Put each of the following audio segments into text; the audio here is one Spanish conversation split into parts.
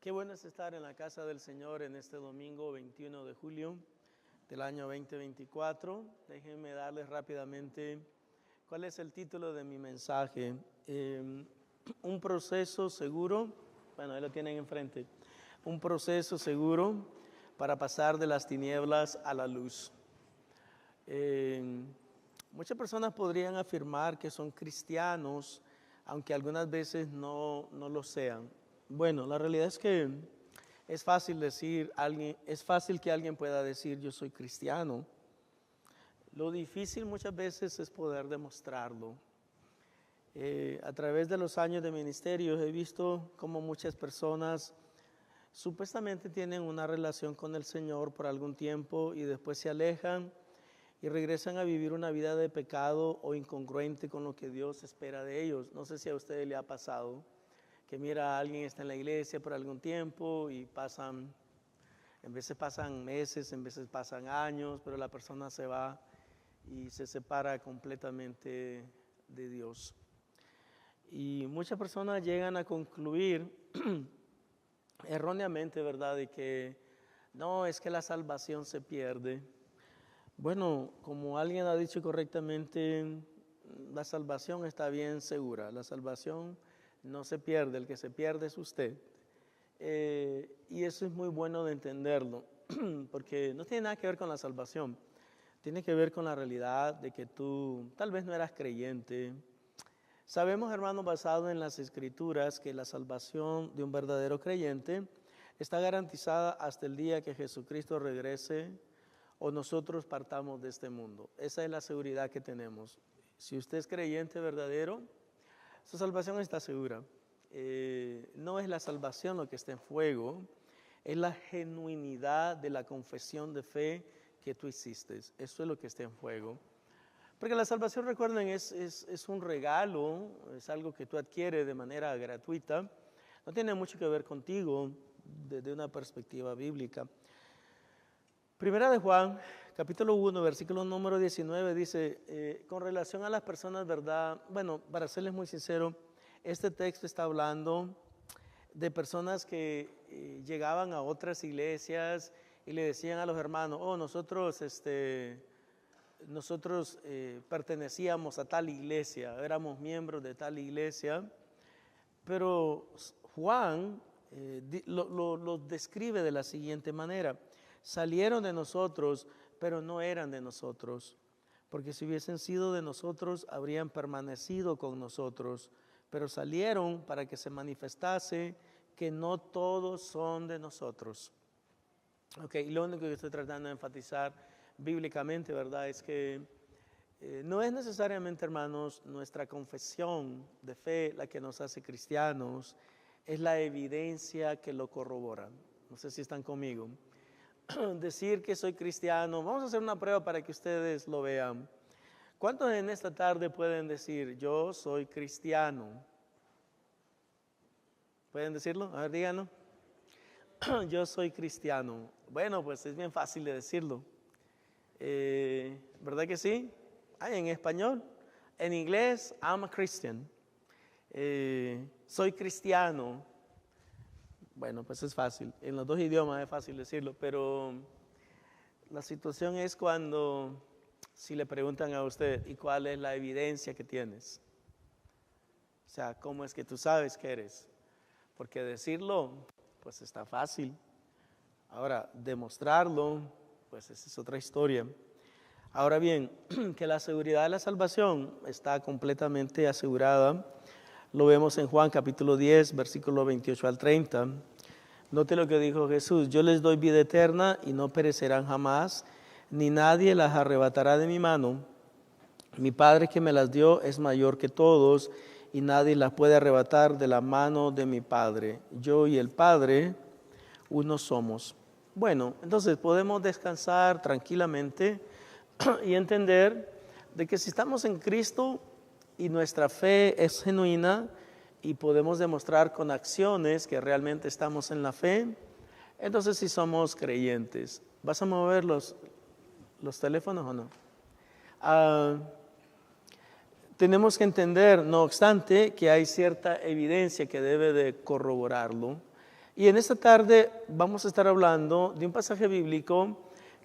Qué bueno es estar en la casa del Señor en este domingo 21 de julio del año 2024. Déjenme darles rápidamente cuál es el título de mi mensaje. Un proceso seguro, bueno, ahí lo tienen enfrente, un proceso seguro para pasar de las tinieblas a la luz. Muchas personas podrían afirmar que son cristianos, aunque algunas veces no lo sean. Bueno, la realidad es que es fácil que alguien pueda decir yo soy cristiano. Lo difícil muchas veces es poder demostrarlo. A través de los años de ministerio he visto cómo muchas personas supuestamente tienen una relación con el Señor por algún tiempo y después se alejan y regresan a vivir una vida de pecado o incongruente con lo que Dios espera de ellos. No sé si a usted le ha pasado que mira a alguien está en la iglesia por algún tiempo y en veces pasan meses, en veces pasan años, pero la persona se va y se separa completamente de Dios. Y muchas personas llegan a concluir erróneamente, ¿verdad?, de que no, es que la salvación se pierde. Bueno, como alguien ha dicho correctamente, la salvación está bien segura, la salvación no se pierde, el que se pierde es usted. Y eso es muy bueno de entenderlo, porque no tiene nada que ver con la salvación, tiene que ver con la realidad de que tú tal vez no eras creyente. Sabemos, hermanos, basado en las Escrituras, que la salvación de un verdadero creyente está garantizada hasta el día que Jesucristo regrese o nosotros partamos de este mundo. Esa es la seguridad que tenemos. Si usted es creyente verdadero, su salvación está segura. No es la salvación lo que está en fuego, es la genuinidad de la confesión de fe que tú hiciste. Eso es lo que está en fuego. Porque la salvación, recuerden, es un regalo, es algo que tú adquieres de manera gratuita. No tiene mucho que ver contigo desde una perspectiva bíblica. Primera de Juan, capítulo 1, versículo número 19, dice, con relación a las personas, ¿verdad? Bueno, para serles muy sincero, este texto está hablando de personas que llegaban a otras iglesias y le decían a los hermanos, nosotros pertenecíamos a tal iglesia, éramos miembros de tal iglesia, pero Juan los describe de la siguiente manera: salieron de nosotros, pero no eran de nosotros, porque si hubiesen sido de nosotros, habrían permanecido con nosotros, pero salieron para que se manifestase que no todos son de nosotros. Ok, y lo único que estoy tratando de enfatizar bíblicamente, ¿verdad?, es que no es necesariamente, hermanos, nuestra confesión de fe la que nos hace cristianos, es la evidencia que lo corrobora. No sé si están conmigo. Decir que soy cristiano, vamos a hacer una prueba para que ustedes lo vean. ¿Cuántos en esta tarde pueden decir, yo soy cristiano? ¿Pueden decirlo? A ver, díganlo. Yo soy cristiano. Bueno, pues es bien fácil de decirlo. ¿Verdad que sí? En español. En inglés, I'm a Christian. Soy cristiano. Bueno, pues es fácil. En los dos idiomas es fácil decirlo, pero la situación es cuando, si le preguntan a usted, ¿y cuál es la evidencia que tienes? O sea, ¿cómo es que tú sabes que eres? Porque decirlo, pues está fácil. Ahora, demostrarlo, pues esa es otra historia. Ahora bien, que la seguridad de la salvación está completamente asegurada, lo vemos en Juan capítulo 10, versículo 28 al 30. Note lo que dijo Jesús: yo les doy vida eterna y no perecerán jamás, ni nadie las arrebatará de mi mano. Mi Padre que me las dio es mayor que todos, y nadie las puede arrebatar de la mano de mi Padre. Yo y el Padre, uno somos. Bueno, entonces podemos descansar tranquilamente y entender de que si estamos en Cristo y nuestra fe es genuina y podemos demostrar con acciones que realmente estamos en la fe, entonces sí somos creyentes. ¿Vas a mover los teléfonos o no? Tenemos que entender, no obstante, que hay cierta evidencia que debe de corroborarlo. Y en esta tarde vamos a estar hablando de un pasaje bíblico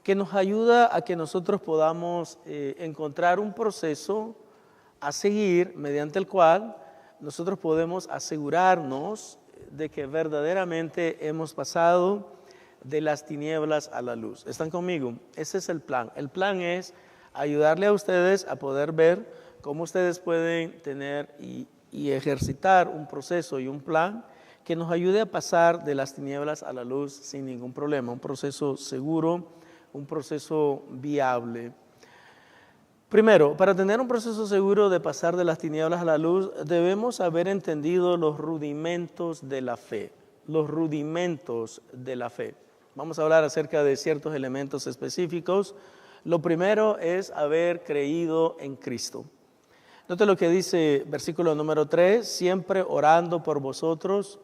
que nos ayuda a que nosotros podamos encontrar un proceso a seguir mediante el cual nosotros podemos asegurarnos de que verdaderamente hemos pasado de las tinieblas a la luz. ¿Están conmigo? Ese es el plan. El plan es ayudarle a ustedes a poder ver cómo ustedes pueden tener y ejercitar un proceso y un plan que nos ayude a pasar de las tinieblas a la luz sin ningún problema. Un proceso seguro, un proceso viable. Primero, para tener un proceso seguro de pasar de las tinieblas a la luz, debemos haber entendido los rudimentos de la fe. Los rudimentos de la fe. Vamos a hablar acerca de ciertos elementos específicos. Lo primero es haber creído en Cristo. Note lo que dice versículo número 3, siempre orando por vosotros,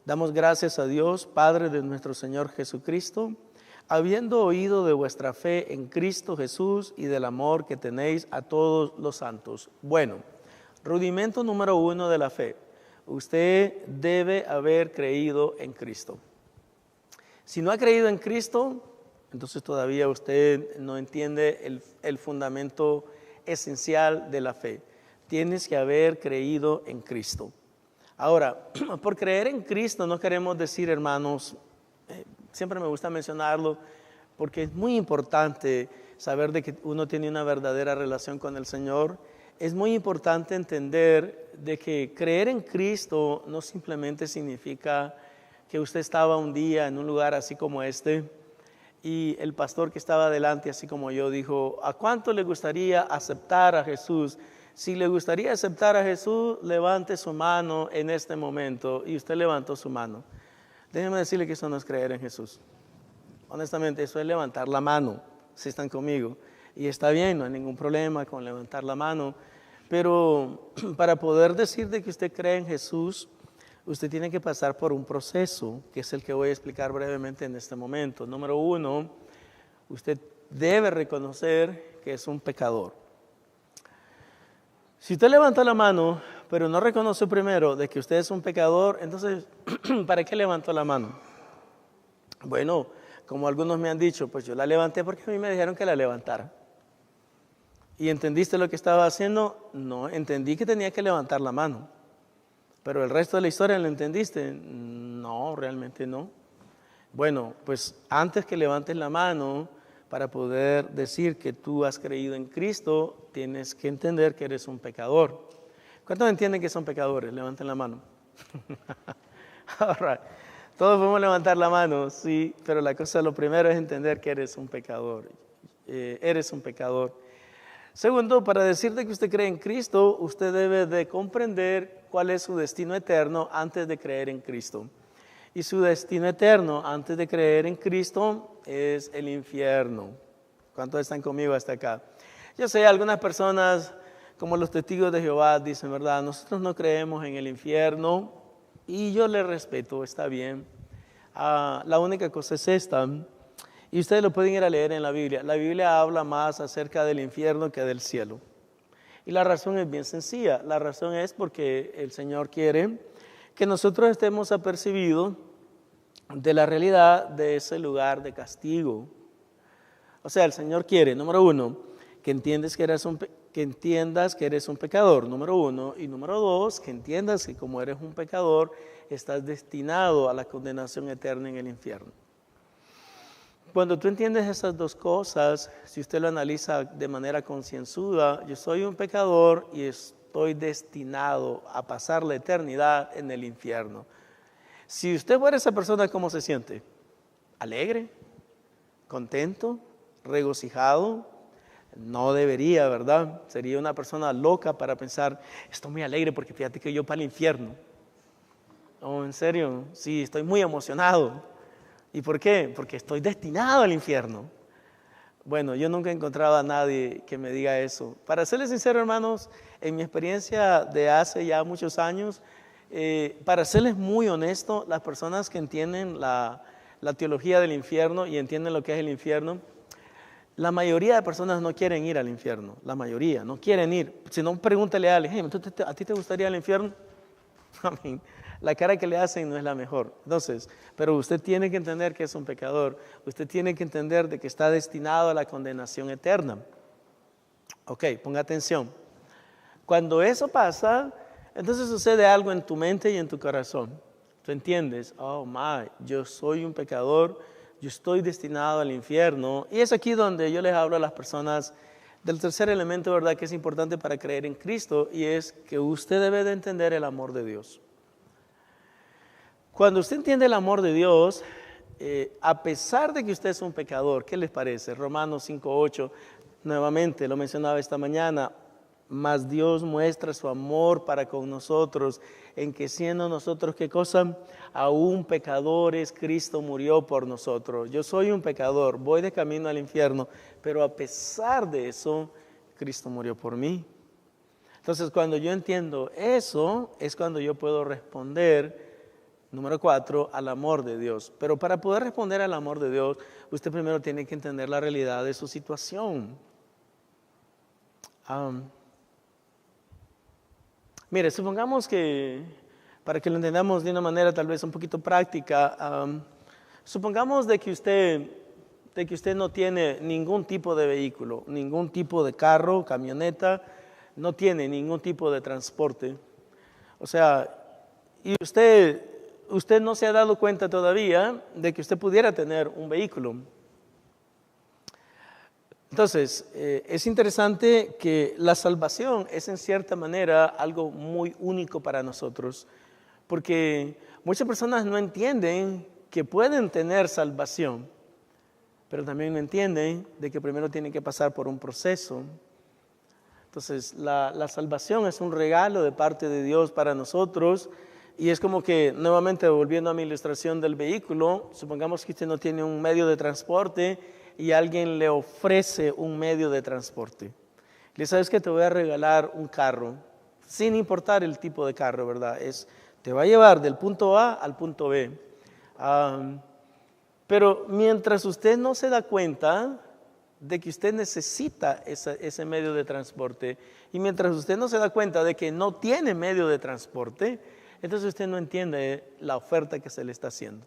damos gracias a Dios, Padre de nuestro Señor Jesucristo, habiendo oído de vuestra fe en Cristo Jesús y del amor que tenéis a todos los santos. Bueno, rudimento número 1 de la fe. Usted debe haber creído en Cristo. Si no ha creído en Cristo, entonces todavía usted no entiende el fundamento esencial de la fe. Tienes que haber creído en Cristo. Ahora, por creer en Cristo no queremos decir, hermanos, siempre me gusta mencionarlo, porque es muy importante saber de que uno tiene una verdadera relación con el Señor. Es muy importante entender de que creer en Cristo no simplemente significa que usted estaba un día en un lugar así como este y el pastor que estaba delante, así como yo, dijo, ¿a cuánto le gustaría aceptar a Jesús? Si le gustaría aceptar a Jesús, levante su mano en este momento. Y usted levantó su mano. Déjenme decirle que eso no es creer en Jesús. Honestamente, eso es levantar la mano, si están conmigo. Y está bien, no hay ningún problema con levantar la mano. Pero para poder decir de que usted cree en Jesús, usted tiene que pasar por un proceso, que es el que voy a explicar brevemente en este momento. Número 1, usted debe reconocer que es un pecador. Si usted levanta la mano, pero no reconoce primero de que usted es un pecador, entonces, ¿para qué levantó la mano? Bueno, como algunos me han dicho, pues yo la levanté porque a mí me dijeron que la levantara. ¿Y entendiste lo que estaba haciendo? No, entendí que tenía que levantar la mano. Pero el resto de la historia, ¿lo entendiste? No, realmente no. Bueno, pues antes que levantes la mano, para poder decir que tú has creído en Cristo, tienes que entender que eres un pecador. ¿Cuántos entienden que son pecadores? Levanten la mano. All right. Todos podemos levantar la mano, sí, pero la cosa, lo primero es entender que eres un pecador. Eres un pecador. Segundo, para decirte que usted cree en Cristo, usted debe de comprender cuál es su destino eterno antes de creer en Cristo. Y su destino eterno antes de creer en Cristo es el infierno. ¿Cuántos están conmigo hasta acá? Yo sé, algunas personas, como los testigos de Jehová, dicen, ¿verdad? Nosotros no creemos en el infierno y yo les respeto, está bien. La única cosa es esta. Y ustedes lo pueden ir a leer en la Biblia. La Biblia habla más acerca del infierno que del cielo. Y la razón es bien sencilla. La razón es porque el Señor quiere que nosotros estemos apercibidos de la realidad de ese lugar de castigo. O sea, el Señor quiere, número 1, que entiendas que eres un pecador, número 1. Y número 2, que entiendas que como eres un pecador, estás destinado a la condenación eterna en el infierno. Cuando tú entiendes esas dos cosas, si usted lo analiza de manera concienzuda, yo soy un pecador y estoy destinado a pasar la eternidad en el infierno. Si usted fuera esa persona, ¿cómo se siente? ¿Alegre? ¿Contento? ¿Regocijado? No debería, ¿verdad? Sería una persona loca para pensar, estoy muy alegre porque fíjate que yo para el infierno. No, en serio, sí, estoy muy emocionado. ¿Y por qué? Porque estoy destinado al infierno. Bueno, yo nunca he encontrado a nadie que me diga eso. Para serles sincero, hermanos, en mi experiencia de hace ya muchos años, para serles muy honesto, las personas que entienden la teología del infierno y entienden lo que es el infierno, la mayoría de personas no quieren ir al infierno. La mayoría no quieren ir. Si no, pregúntale a alguien, hey, ¿a ti te gustaría el infierno? La cara que le hacen no es la mejor. Entonces, pero usted tiene que entender que es un pecador. Usted tiene que entender de que está destinado a la condenación eterna. Ok, ponga atención. Cuando eso pasa, entonces sucede algo en tu mente y en tu corazón. Tú entiendes, oh my, yo soy un pecador, yo estoy destinado al infierno. Y es aquí donde yo les hablo a las personas del tercer elemento, ¿verdad?, que es importante para creer en Cristo, y es que usted debe de entender el amor de Dios. Cuando usted entiende el amor de Dios, a pesar de que usted es un pecador, ¿qué les parece? Romanos 5:8, nuevamente lo mencionaba esta mañana, mas Dios muestra su amor para con nosotros, en que siendo nosotros, ¿qué cosa? Aún pecadores, Cristo murió por nosotros. Yo soy un pecador, voy de camino al infierno, pero a pesar de eso, Cristo murió por mí. Entonces, cuando yo entiendo eso, es cuando yo puedo responder, número 4, al amor de Dios. Pero para poder responder al amor de Dios, usted primero tiene que entender la realidad de su situación. Mire, supongamos que, para que lo entendamos de una manera tal vez un poquito práctica, supongamos de que usted no tiene ningún tipo de vehículo, ningún tipo de carro, camioneta, no tiene ningún tipo de transporte. O sea, y usted no se ha dado cuenta todavía de que usted pudiera tener un vehículo. Entonces, es interesante que la salvación es en cierta manera algo muy único para nosotros, porque muchas personas no entienden que pueden tener salvación, pero también no entienden de que primero tienen que pasar por un proceso. Entonces, la salvación es un regalo de parte de Dios para nosotros, y es como que, nuevamente volviendo a mi ilustración del vehículo, supongamos que usted no tiene un medio de transporte y alguien le ofrece un medio de transporte. Le sabes que te voy a regalar un carro, sin importar el tipo de carro, ¿verdad? Te va a llevar del punto A al punto B. Pero mientras usted no se da cuenta de que usted necesita ese medio de transporte, y mientras usted no se da cuenta de que no tiene medio de transporte, entonces usted no entiende la oferta que se le está haciendo.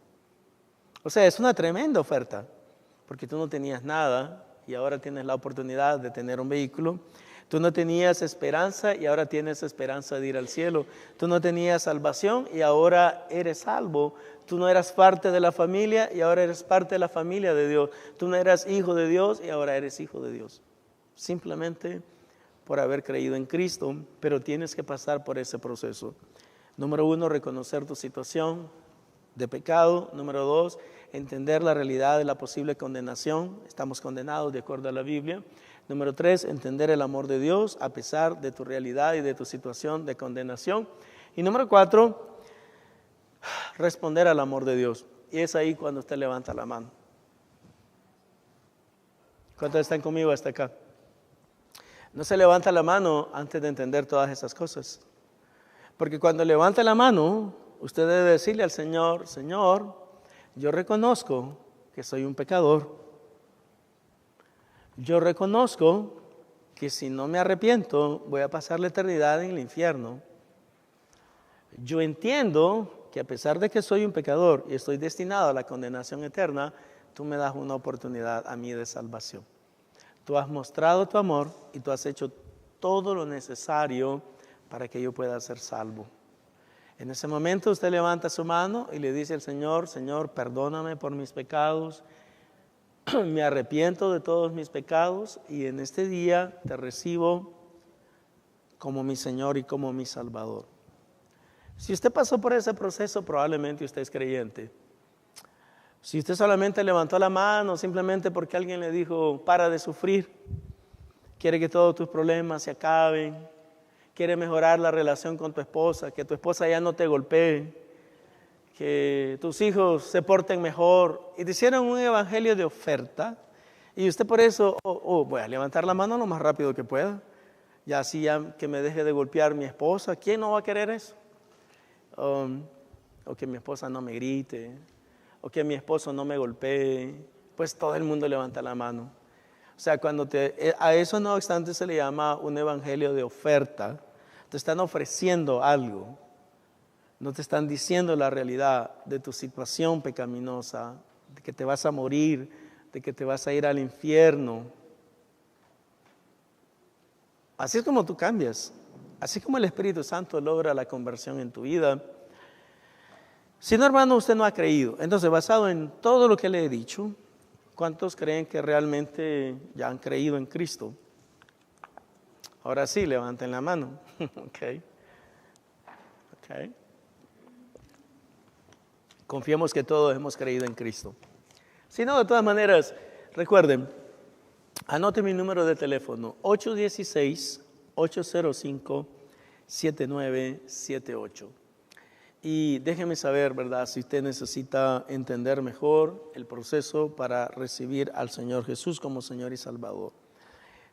O sea, es una tremenda oferta, porque tú no tenías nada y ahora tienes la oportunidad de tener un vehículo. Tú no tenías esperanza y ahora tienes esperanza de ir al cielo. Tú no tenías salvación y ahora eres salvo. Tú no eras parte de la familia y ahora eres parte de la familia de Dios. Tú no eras hijo de Dios y ahora eres hijo de Dios. Simplemente por haber creído en Cristo, pero tienes que pasar por ese proceso. Número 1, reconocer tu situación de pecado. Número 2, entender la realidad de la posible condenación. Estamos condenados de acuerdo a la Biblia. Número 3, entender el amor de Dios a pesar de tu realidad y de tu situación de condenación. Y número 4, responder al amor de Dios. Y es ahí cuando usted levanta la mano. ¿Cuántos están conmigo hasta acá? No se levanta la mano antes de entender todas esas cosas. Porque cuando levanta la mano, usted debe decirle al Señor, Señor, yo reconozco que soy un pecador. Yo reconozco que si no me arrepiento, voy a pasar la eternidad en el infierno. Yo entiendo que a pesar de que soy un pecador y estoy destinado a la condenación eterna, tú me das una oportunidad a mí de salvación. Tú has mostrado tu amor y tú has hecho todo lo necesario para que yo pueda ser salvo. En ese momento usted levanta su mano y le dice al Señor, Señor, perdóname por mis pecados, me arrepiento de todos mis pecados y en este día te recibo como mi Señor y como mi Salvador. Si usted pasó por ese proceso, probablemente usted es creyente. Si usted solamente levantó la mano simplemente porque alguien le dijo, para de sufrir, quiere que todos tus problemas se acaben, quiere mejorar la relación con tu esposa, que tu esposa ya no te golpee, que tus hijos se porten mejor, y te hicieron un evangelio de oferta, y usted por eso, voy a levantar la mano lo más rápido que pueda, ya así ya que me deje de golpear mi esposa, ¿quién no va a querer eso? O que mi esposa no me grite, o que mi esposo no me golpee, pues todo el mundo levanta la mano. O sea, a eso no obstante se le llama un evangelio de oferta. Te están ofreciendo algo. no te están diciendo la realidad de tu situación pecaminosa, de que te vas a morir, de que te vas a ir al infierno. Así es como tú cambias, así como el Espíritu Santo logra la conversión en tu vida. Si no, hermano, usted no ha creído. Entonces, basado en todo lo que le he dicho, ¿cuántos creen que realmente ya han creído en Cristo? Ahora sí, levanten la mano. Okay. Confiemos que todos hemos creído en Cristo. Si no, de todas maneras, recuerden, anote mi número de teléfono, 816-805-7978. Y déjeme saber, ¿verdad?, si usted necesita entender mejor el proceso para recibir al Señor Jesús como Señor y Salvador.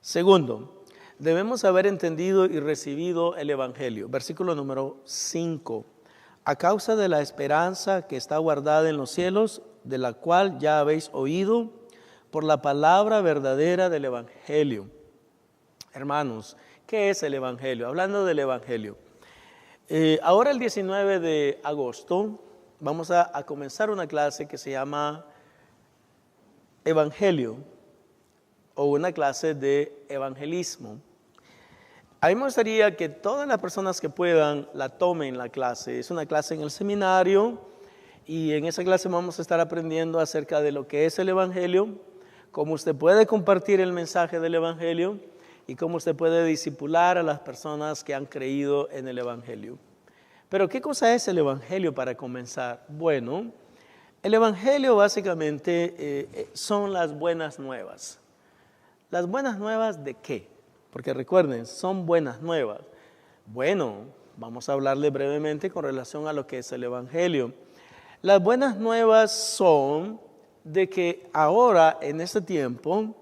Segundo, debemos haber entendido y recibido el Evangelio. Versículo número 5. A causa de la esperanza que está guardada en los cielos, de la cual ya habéis oído, por la palabra verdadera del Evangelio. Hermanos, ¿qué es el Evangelio? Hablando del Evangelio. Ahora el 19 de agosto vamos a comenzar una clase que se llama Evangelio o una clase de evangelismo. A mí me gustaría que todas las personas que puedan la tomen la clase. Es una clase en el seminario y en esa clase vamos a estar aprendiendo acerca de lo que es el Evangelio, cómo usted puede compartir el mensaje del Evangelio y cómo usted puede discipular a las personas que han creído en el Evangelio. Pero ¿qué cosa es el Evangelio para comenzar? Bueno, el Evangelio básicamente son las buenas nuevas. ¿Las buenas nuevas de qué? Porque recuerden, son buenas nuevas. Bueno, vamos a hablarle brevemente con relación a lo que es el Evangelio. Las buenas nuevas son de que ahora, en este tiempo,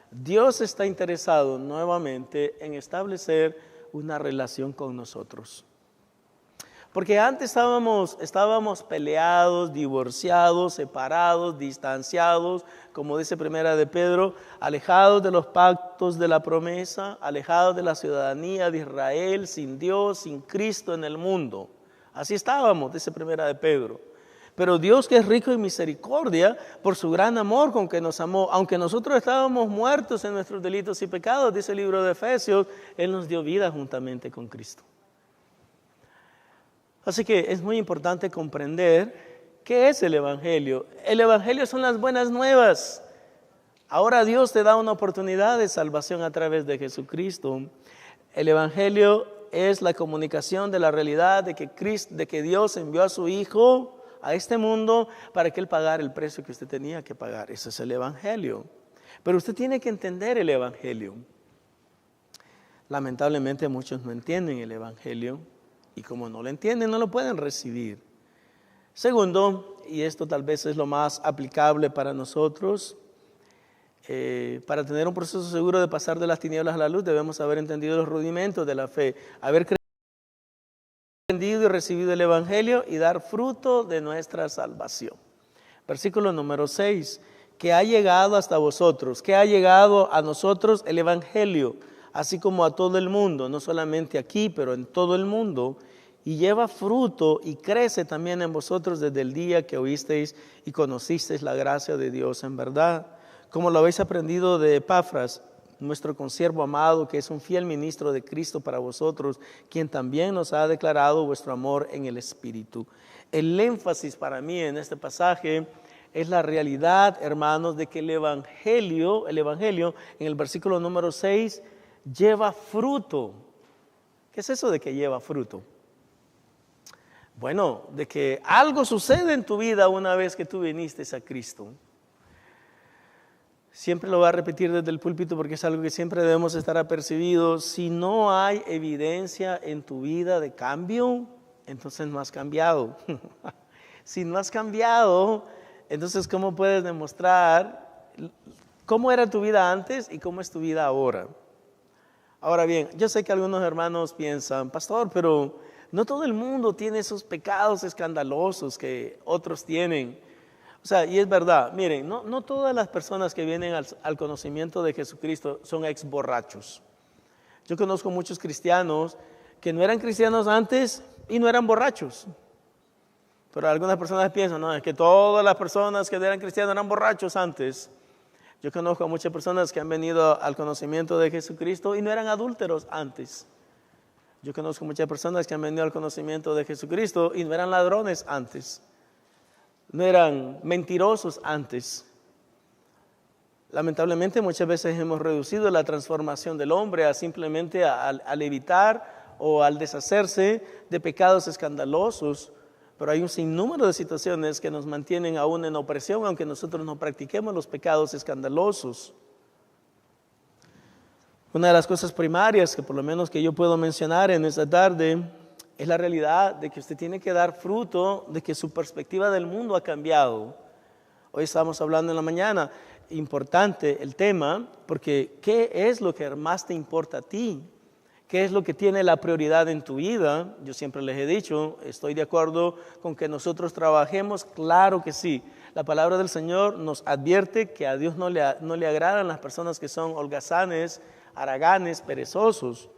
Dios está interesado nuevamente en establecer una relación con nosotros. Porque antes estábamos peleados, divorciados, separados, distanciados, como dice Primera de Pedro, alejados de los pactos de la promesa, alejados de la ciudadanía de Israel, sin Dios, sin Cristo en el mundo. Así estábamos, dice Primera de Pedro. Pero Dios, que es rico en misericordia, por su gran amor con que nos amó, aunque nosotros estábamos muertos en nuestros delitos y pecados, dice el libro de Efesios, Él nos dio vida juntamente con Cristo. Así que es muy importante comprender qué es el Evangelio. El Evangelio son las buenas nuevas. Ahora Dios te da una oportunidad de salvación a través de Jesucristo. El Evangelio es la comunicación de la realidad de que Dios envió a su Hijo a este mundo para que Él pagara el precio que usted tenía que pagar. Ese es el Evangelio. Pero usted tiene que entender el Evangelio. Lamentablemente muchos no entienden el Evangelio. Y como no lo entienden, no lo pueden recibir. Segundo, y esto tal vez es lo más aplicable para nosotros, para tener un proceso seguro de pasar de las tinieblas a la luz, debemos haber entendido los rudimentos de la fe, haber entendido y recibido el Evangelio y dar fruto de nuestra salvación. Versículo número 6, que ha llegado hasta vosotros, que ha llegado a nosotros el Evangelio, así como a todo el mundo, no solamente aquí, pero en todo el mundo, y lleva fruto y crece también en vosotros desde el día que oísteis y conocisteis la gracia de Dios en verdad, como lo habéis aprendido de Epafras, nuestro consiervo amado, que es un fiel ministro de Cristo para vosotros, quien también nos ha declarado vuestro amor en el Espíritu. El énfasis para mí en este pasaje es la realidad, hermanos, de que el Evangelio en el versículo número 6, lleva fruto. ¿Qué es eso de que lleva fruto? Bueno, de que algo sucede en tu vida una vez que tú viniste a Cristo. Siempre lo voy a repetir desde el púlpito porque es algo que siempre debemos estar apercibidos. Si no hay evidencia en tu vida de cambio, entonces no has cambiado. Si no has cambiado, entonces ¿cómo puedes demostrar cómo era tu vida antes y cómo es tu vida ahora? Ahora bien, yo sé que algunos hermanos piensan, pastor, pero no todo el mundo tiene esos pecados escandalosos que otros tienen. O sea, y es verdad, miren, no todas las personas que vienen al conocimiento de Jesucristo son ex borrachos. Yo conozco muchos cristianos que no eran cristianos antes y no eran borrachos. Pero algunas personas piensan, no, es que todas las personas que eran cristianos eran borrachos antes. Yo conozco a muchas personas que han venido al conocimiento de Jesucristo y no eran adúlteros antes. Yo conozco muchas personas que han venido al conocimiento de Jesucristo y no eran ladrones antes. No eran mentirosos antes. Lamentablemente muchas veces hemos reducido la transformación del hombre a simplemente al evitar o al deshacerse de pecados escandalosos, pero hay un sinnúmero de situaciones que nos mantienen aún en opresión, aunque nosotros no practiquemos los pecados escandalosos. Una de las cosas primarias que por lo menos que yo puedo mencionar en esta tarde es la realidad de que usted tiene que dar fruto de que su perspectiva del mundo ha cambiado. Hoy estamos hablando en la mañana, importante el tema, porque ¿qué es lo que más te importa a ti? ¿Qué es lo que tiene la prioridad en tu vida? Yo siempre les he dicho, estoy de acuerdo con que nosotros trabajemos, claro que sí. La palabra del Señor nos advierte que a Dios no le agradan las personas que son holgazanes, haraganes, perezosos.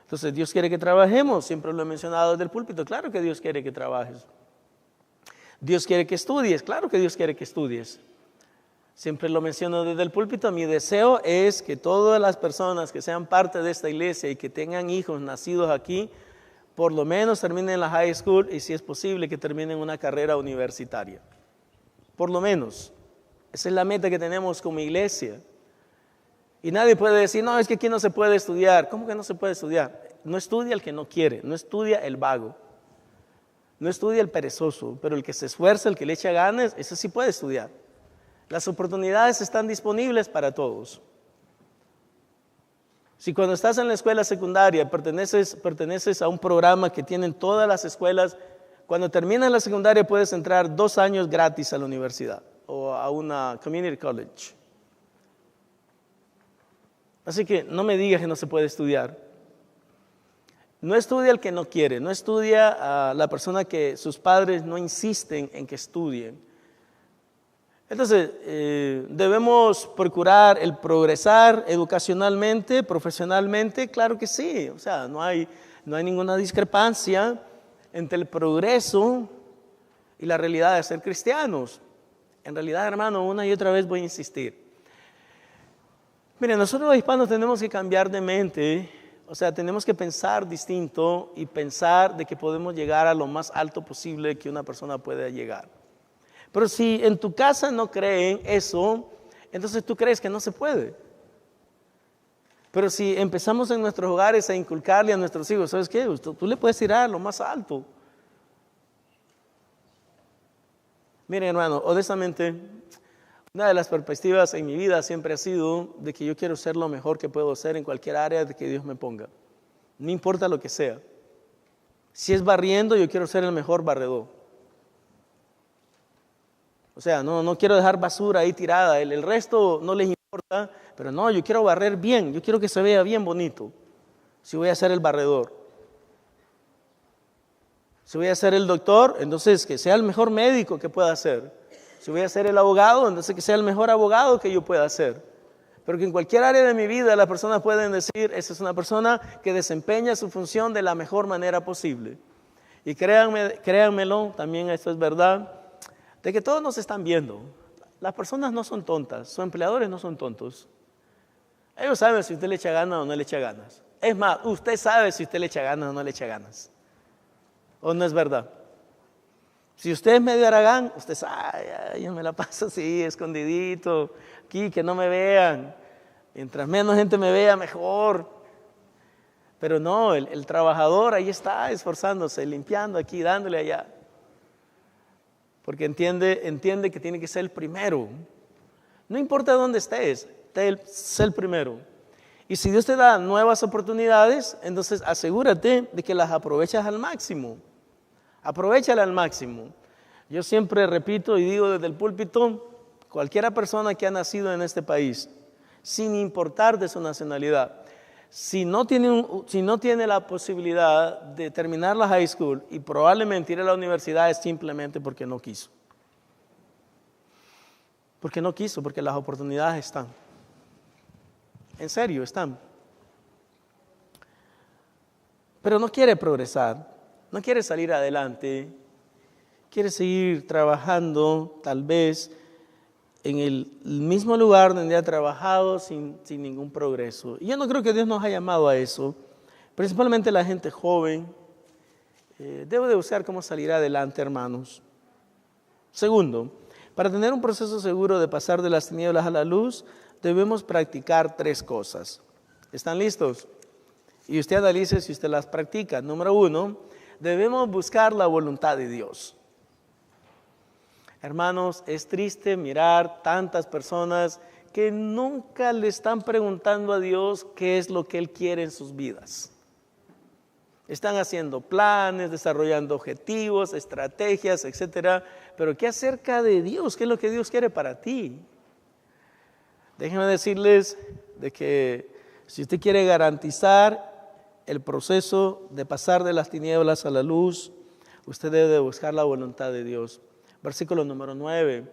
Entonces Dios quiere que trabajemos, siempre lo he mencionado desde el púlpito, claro que Dios quiere que trabajes. Dios quiere que estudies, claro que Dios quiere que estudies. Siempre lo menciono desde el púlpito, mi deseo es que todas las personas que sean parte de esta iglesia y que tengan hijos nacidos aquí, por lo menos terminen la high school y si es posible que terminen una carrera universitaria. Por lo menos. Esa es la meta que tenemos como iglesia. Y nadie puede decir, no, es que aquí no se puede estudiar. ¿Cómo que no se puede estudiar? No estudia el que no quiere, no estudia el vago, no estudia el perezoso, pero el que se esfuerza, el que le echa ganas, ese sí puede estudiar. Las oportunidades están disponibles para todos. Si cuando estás en la escuela secundaria perteneces a un programa que tienen todas las escuelas, cuando terminas la secundaria puedes entrar 2 años gratis a la universidad o a una community college. Así que no me digas que no se puede estudiar. No estudia el que no quiere, no estudia a la persona que sus padres no insisten en que estudien. Entonces, debemos procurar el progresar educacionalmente, profesionalmente, claro que sí. O sea, no hay ninguna discrepancia entre el progreso y la realidad de ser cristianos. En realidad, hermano, una y otra vez voy a insistir. Miren, nosotros los hispanos tenemos que cambiar de mente, o sea, tenemos que pensar distinto y pensar de que podemos llegar a lo más alto posible que una persona pueda llegar. Pero si en tu casa no creen eso, entonces tú crees que no se puede. Pero si empezamos en nuestros hogares a inculcarle a nuestros hijos, ¿sabes qué? Tú le puedes tirar a lo más alto. Miren, hermano, honestamente, una de las perspectivas en mi vida siempre ha sido de que yo quiero ser lo mejor que puedo ser en cualquier área de que Dios me ponga. No importa lo que sea. Si es barriendo, yo quiero ser el mejor barredor. O sea, no quiero dejar basura ahí tirada, el resto no les importa, pero no, yo quiero barrer bien, yo quiero que se vea bien bonito, si voy a ser el barredor. Si voy a ser el doctor, entonces que sea el mejor médico que pueda ser. Si voy a ser el abogado, entonces que sea el mejor abogado que yo pueda ser. Pero que en cualquier área de mi vida las personas pueden decir, esa es una persona que desempeña su función de la mejor manera posible. Y créanmelo, también esto es verdad, de que todos nos están viendo. Las personas no son tontas, sus empleadores no son tontos. Ellos saben si usted le echa ganas o no le echa ganas. Es más, usted sabe si usted le echa ganas o no le echa ganas. ¿O no es verdad? Si usted es medio haragán, usted sabe, yo me la paso así, escondidito, aquí, que no me vean. Mientras menos gente me vea, mejor. Pero no, el trabajador ahí está esforzándose, limpiando aquí, dándole allá. Porque entiende que tiene que ser el primero. No importa dónde estés, sé el primero. Y si Dios te da nuevas oportunidades, entonces asegúrate de que las aprovechas al máximo. Aprovéchala al máximo. Yo siempre repito y digo desde el púlpito, cualquiera persona que ha nacido en este país, sin importar de su nacionalidad, si no tiene la posibilidad de terminar la high school y probablemente ir a la universidad es simplemente porque no quiso. Porque no quiso, porque las oportunidades están. En serio, están. Pero no quiere progresar, no quiere salir adelante, quiere seguir trabajando tal vez en el mismo lugar donde ha trabajado sin ningún progreso. Y yo no creo que Dios nos haya llamado a eso. Principalmente la gente joven debe de buscar cómo salir adelante, hermanos. Segundo, para tener un proceso seguro de pasar de las tinieblas a la luz, debemos practicar 3 cosas. ¿Están listos? Y usted analice si usted las practica. Número 1, debemos buscar la voluntad de Dios. Hermanos, es triste mirar tantas personas que nunca le están preguntando a Dios qué es lo que Él quiere en sus vidas. Están haciendo planes, desarrollando objetivos, estrategias, etcétera. Pero ¿qué acerca de Dios? ¿Qué es lo que Dios quiere para ti? Déjenme decirles de que si usted quiere garantizar el proceso de pasar de las tinieblas a la luz, usted debe buscar la voluntad de Dios. Versículo número 9.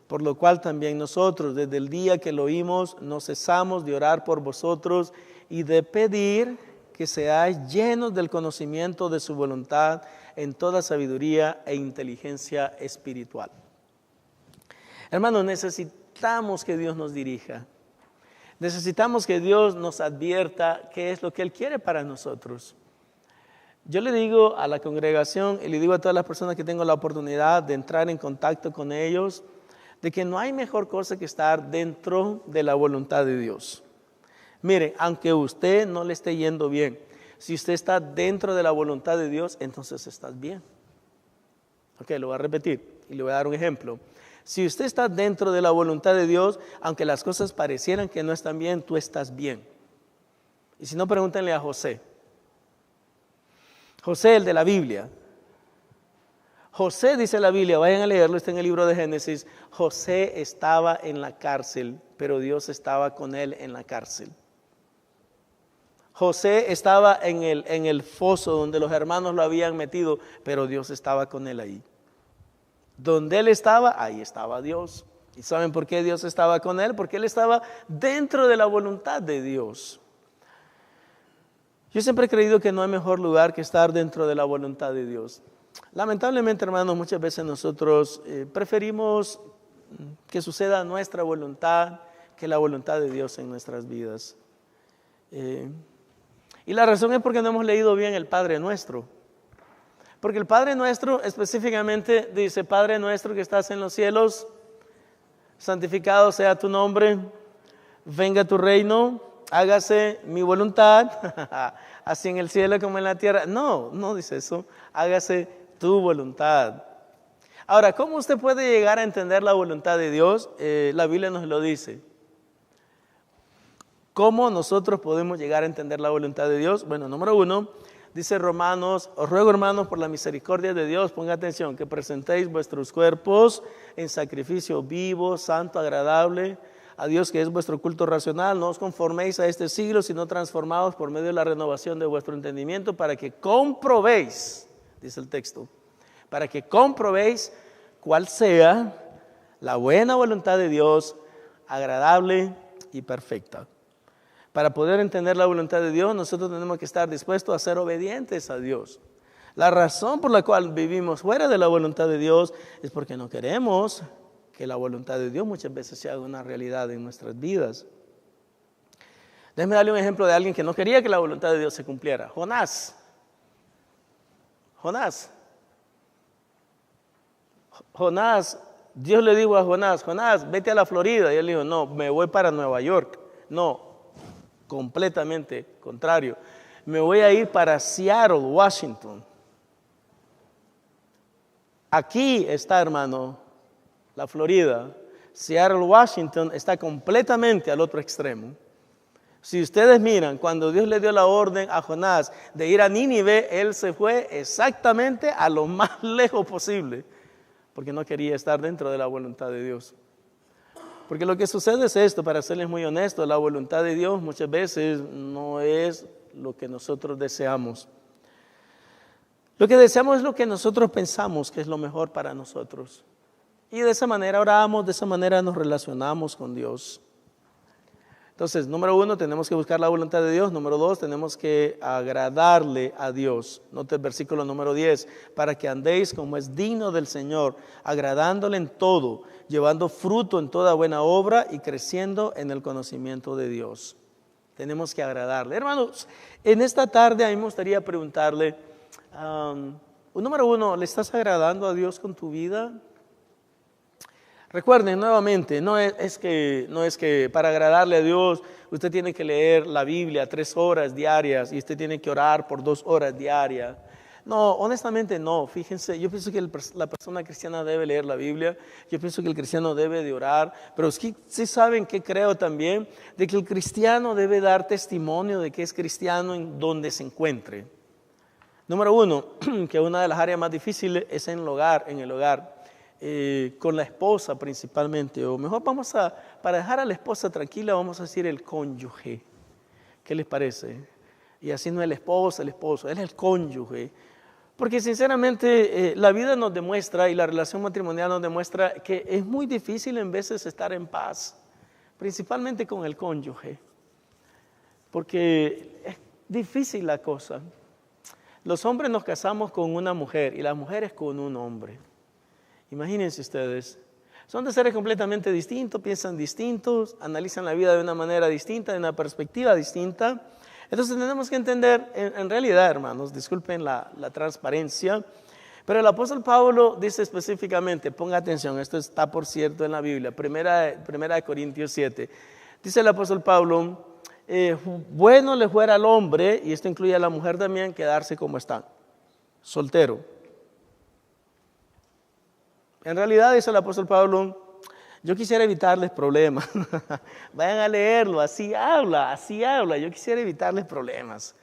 Por lo cual también nosotros, desde el día que lo oímos, no cesamos de orar por vosotros y de pedir que seáis llenos del conocimiento de su voluntad en toda sabiduría e inteligencia espiritual. Hermanos, necesitamos que Dios nos dirija. Necesitamos que Dios nos advierta qué es lo que Él quiere para nosotros. Yo le digo a la congregación y le digo a todas las personas que tengo la oportunidad de entrar en contacto con ellos, de que no hay mejor cosa que estar dentro de la voluntad de Dios. Mire, aunque usted no le esté yendo bien, si usted está dentro de la voluntad de Dios, entonces estás bien. Ok, lo voy a repetir y le voy a dar un ejemplo. Si usted está dentro de la voluntad de Dios, aunque las cosas parecieran que no están bien, tú estás bien. Y si no, pregúntenle a José. José, el de la Biblia. José, dice la Biblia, vayan a leerlo, está en el libro de Génesis. José estaba en la cárcel, pero Dios estaba con él en la cárcel. José estaba en el foso donde los hermanos lo habían metido, pero Dios estaba con él ahí. Donde él estaba, ahí estaba Dios. ¿Y saben por qué Dios estaba con él? Porque él estaba dentro de la voluntad de Dios. Yo siempre he creído que no hay mejor lugar que estar dentro de la voluntad de Dios. Lamentablemente, hermanos, muchas veces nosotros preferimos que suceda nuestra voluntad que la voluntad de Dios en nuestras vidas. Y la razón es porque no hemos leído bien el Padre Nuestro. Porque el Padre Nuestro específicamente dice: Padre nuestro que estás en los cielos, santificado sea tu nombre, venga tu reino, hágase mi voluntad, así en el cielo como en la tierra. No, no dice eso, hágase tu voluntad. Ahora, ¿cómo usted puede llegar a entender la voluntad de Dios? La Biblia nos lo dice. ¿Cómo nosotros podemos llegar a entender la voluntad de Dios? Bueno, número 1, dice Romanos: os ruego, hermanos, por la misericordia de Dios, ponga atención, que presentéis vuestros cuerpos en sacrificio vivo, santo, agradable a Dios, que es vuestro culto racional. No os conforméis a este siglo, sino transformados por medio de la renovación de vuestro entendimiento, para que comprobéis, dice el texto, para que comprobéis cuál sea la buena voluntad de Dios, agradable y perfecta. Para poder entender la voluntad de Dios, nosotros tenemos que estar dispuestos a ser obedientes a Dios. La razón por la cual vivimos fuera de la voluntad de Dios es porque no queremos que la voluntad de Dios muchas veces se haga una realidad en nuestras vidas. Déjeme darle un ejemplo de alguien que no quería que la voluntad de Dios se cumpliera. Jonás. Dios le dijo a Jonás: Jonás, vete a la Florida. Y él dijo: no, me voy para Nueva York. No, completamente contrario. Me voy a ir para Seattle, Washington. Aquí está, hermano, la Florida. Seattle, Washington está completamente al otro extremo. Si ustedes miran, cuando Dios le dio la orden a Jonás de ir a Nínive, él se fue exactamente a lo más lejos posible, porque no quería estar dentro de la voluntad de Dios. Porque lo que sucede es esto, para serles muy honestos: la voluntad de Dios muchas veces no es lo que nosotros deseamos. Lo que deseamos es lo que nosotros pensamos que es lo mejor para nosotros. Y de esa manera oramos, de esa manera nos relacionamos con Dios. Entonces, número 1, tenemos que buscar la voluntad de Dios. Número 2, tenemos que agradarle a Dios. Note el versículo número 10, para que andéis como es digno del Señor, agradándole en todo, llevando fruto en toda buena obra y creciendo en el conocimiento de Dios. Tenemos que agradarle. Hermanos, en esta tarde a mí me gustaría preguntarle, número 1, ¿le estás agradando a Dios con tu vida? Recuerden nuevamente, no es que para agradarle a Dios usted tiene que leer la Biblia 3 horas diarias y usted tiene que orar por 2 horas diarias. No, honestamente no. Fíjense, yo pienso que la persona cristiana debe leer la Biblia, yo pienso que el cristiano debe de orar, pero sí saben que creo también de que el cristiano debe dar testimonio de que es cristiano en donde se encuentre. Número 1, que una de las áreas más difíciles es en el hogar. Con la esposa principalmente, o mejor para dejar a la esposa tranquila, vamos a decir el cónyuge. ¿Qué les parece? Y así no es la esposa, el esposo, él es el cónyuge. Porque sinceramente la vida nos demuestra y la relación matrimonial nos demuestra que es muy difícil en veces estar en paz, principalmente con el cónyuge, porque es difícil la cosa. Los hombres nos casamos con una mujer y las mujeres con un hombre. Imagínense ustedes, son de seres completamente distintos, piensan distintos, analizan la vida de una manera distinta, de una perspectiva distinta. Entonces tenemos que entender, en realidad, hermanos, disculpen la transparencia, pero el apóstol Pablo dice específicamente, ponga atención, esto está por cierto en la Biblia, primera de Corintios 7, dice el apóstol Pablo, bueno le fuera al hombre, y esto incluye a la mujer también, quedarse como está, soltero. En realidad, dice el apóstol Pablo, yo quisiera evitarles problemas. Vayan a leerlo, así habla, yo quisiera evitarles problemas.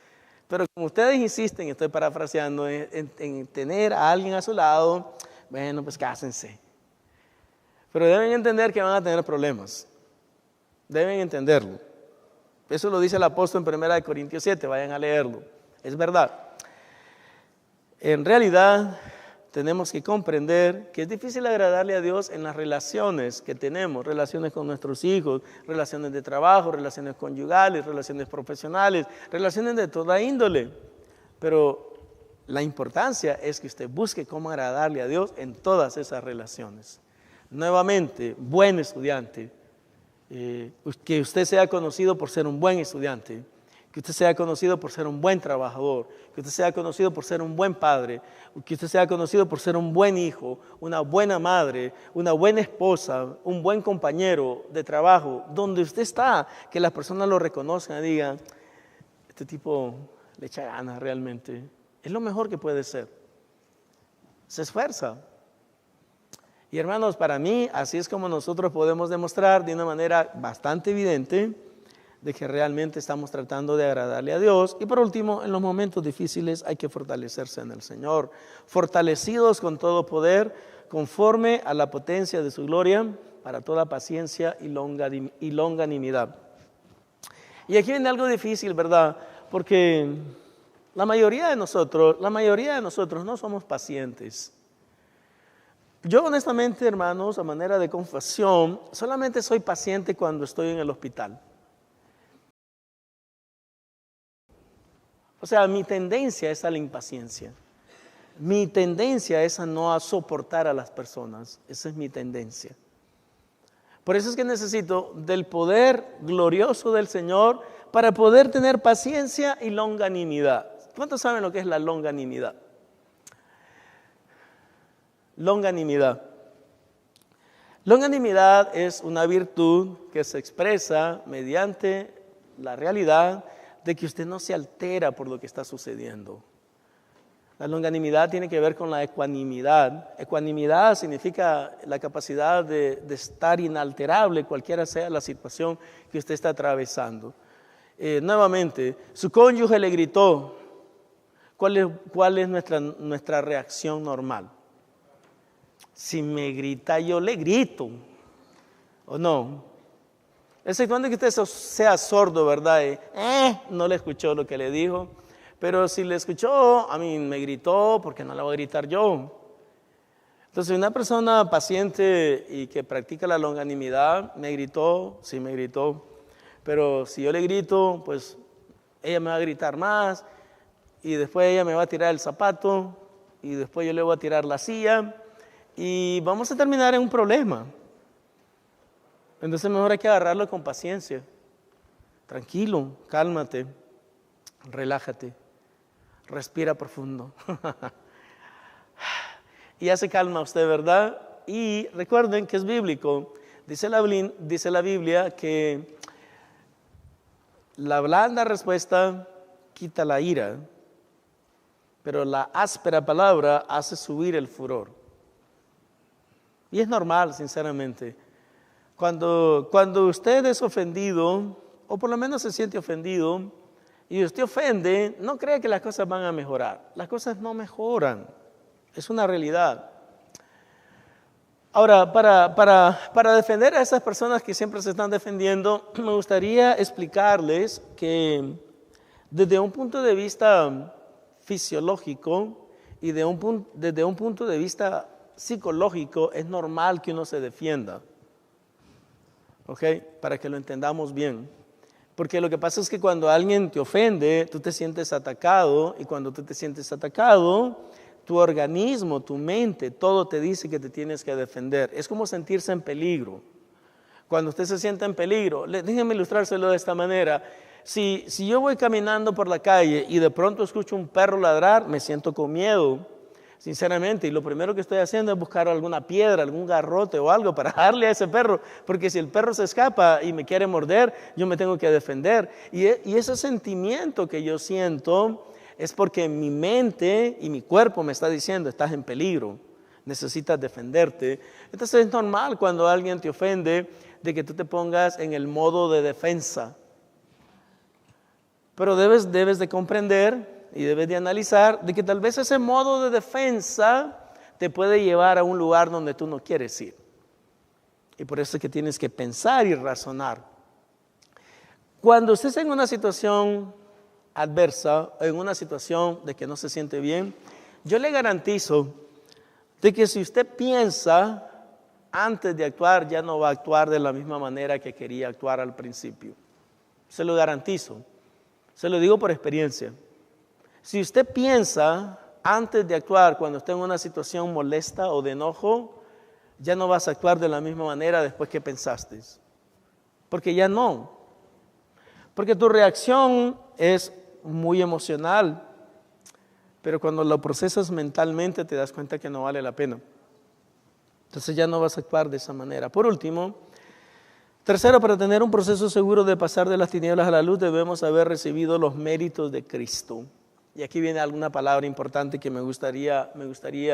Pero como ustedes insisten, estoy parafraseando, en tener a alguien a su lado, bueno, pues cásense. Pero deben entender que van a tener problemas. Deben entenderlo. Eso lo dice el apóstol en 1 Corintios 7, vayan a leerlo. Es verdad. En realidad, tenemos que comprender que es difícil agradarle a Dios en las relaciones que tenemos, relaciones con nuestros hijos, relaciones de trabajo, relaciones conyugales, relaciones profesionales, relaciones de toda índole. Pero la importancia es que usted busque cómo agradarle a Dios en todas esas relaciones. Nuevamente, buen estudiante, que usted sea conocido por ser un buen estudiante, que usted sea conocido por ser un buen trabajador, que usted sea conocido por ser un buen padre, que usted sea conocido por ser un buen hijo, una buena madre, una buena esposa, un buen compañero de trabajo, donde usted está, que las personas lo reconozcan y digan, este tipo le echa ganas realmente, es lo mejor que puede ser, se esfuerza. Y hermanos, para mí, así es como nosotros podemos demostrar de una manera bastante evidente de que realmente estamos tratando de agradarle a Dios. Y por último, en los momentos difíciles hay que fortalecerse en el Señor, fortalecidos con todo poder, conforme a la potencia de su gloria, para toda paciencia y longanimidad. Y aquí viene algo difícil, ¿verdad? Porque la mayoría de nosotros no somos pacientes. Yo honestamente, hermanos, a manera de confesión, solamente soy paciente cuando estoy en el hospital. O sea, mi tendencia es a la impaciencia. Mi tendencia es a no soportar a las personas. Esa es mi tendencia. Por eso es que necesito del poder glorioso del Señor para poder tener paciencia y longanimidad. ¿Cuántos saben lo que es la longanimidad? Longanimidad. Longanimidad es una virtud que se expresa mediante la realidad de que usted no se altera por lo que está sucediendo. La longanimidad tiene que ver con la ecuanimidad. Ecuanimidad significa la capacidad de estar inalterable, cualquiera sea la situación que usted está atravesando. Nuevamente, su cónyuge le gritó. ¿Cuál es nuestra reacción normal? Si me grita, yo le grito. ¿O no? Exceptuando que usted sea sordo, ¿verdad? No le escuchó lo que le dijo. Pero si le escuchó, me gritó, porque no le voy a gritar yo. Entonces, una persona paciente y que practica la longanimidad, me gritó, sí me gritó. Pero si yo le grito, pues ella me va a gritar más y después ella me va a tirar el zapato y después yo le voy a tirar la silla y vamos a terminar en un problema. Entonces mejor hay que agarrarlo con paciencia. Tranquilo, cálmate, relájate, respira profundo. Y ya se calma usted, ¿verdad? Y recuerden que es bíblico. Dice la Biblia que la blanda respuesta quita la ira, pero la áspera palabra hace subir el furor. Y es normal, sinceramente. Cuando usted es ofendido, o por lo menos se siente ofendido, y usted ofende, no cree que las cosas van a mejorar. Las cosas no mejoran. Es una realidad. Ahora, para defender a esas personas que siempre se están defendiendo, me gustaría explicarles que desde un punto de vista fisiológico y desde un punto de vista psicológico es normal que uno se defienda. ¿Ok? Para que lo entendamos bien. Porque lo que pasa es que cuando alguien te ofende, tú te sientes atacado, y cuando tú te sientes atacado, tu organismo, tu mente, todo te dice que te tienes que defender. Es como sentirse en peligro. Cuando usted se siente en peligro, déjenme ilustrárselo de esta manera. Si yo voy caminando por la calle y de pronto escucho un perro ladrar, me siento con miedo, sinceramente, y lo primero que estoy haciendo es buscar alguna piedra, algún garrote o algo para darle a ese perro, porque si el perro se escapa y me quiere morder, yo me tengo que defender. Y ese sentimiento que yo siento es porque mi mente y mi cuerpo me está diciendo, estás en peligro, necesitas defenderte. Entonces es normal cuando alguien te ofende de que tú te pongas en el modo de defensa. Pero debes de comprender y debes de analizar de que tal vez ese modo de defensa te puede llevar a un lugar donde tú no quieres ir. Y por eso es que tienes que pensar y razonar. Cuando estés en una situación adversa, en una situación de que no se siente bien, yo le garantizo de que si usted piensa antes de actuar, ya no va a actuar de la misma manera que quería actuar al principio. Se lo garantizo. Se lo digo por experiencia. Si usted piensa antes de actuar cuando esté en una situación molesta o de enojo, ya no vas a actuar de la misma manera después que pensaste. Porque ya no. Porque tu reacción es muy emocional, pero cuando lo procesas mentalmente te das cuenta que no vale la pena. Entonces ya no vas a actuar de esa manera. Por último, tercero, para tener un proceso seguro de pasar de las tinieblas a la luz, debemos haber recibido los méritos de Cristo. Y aquí viene alguna palabra importante que me gustaría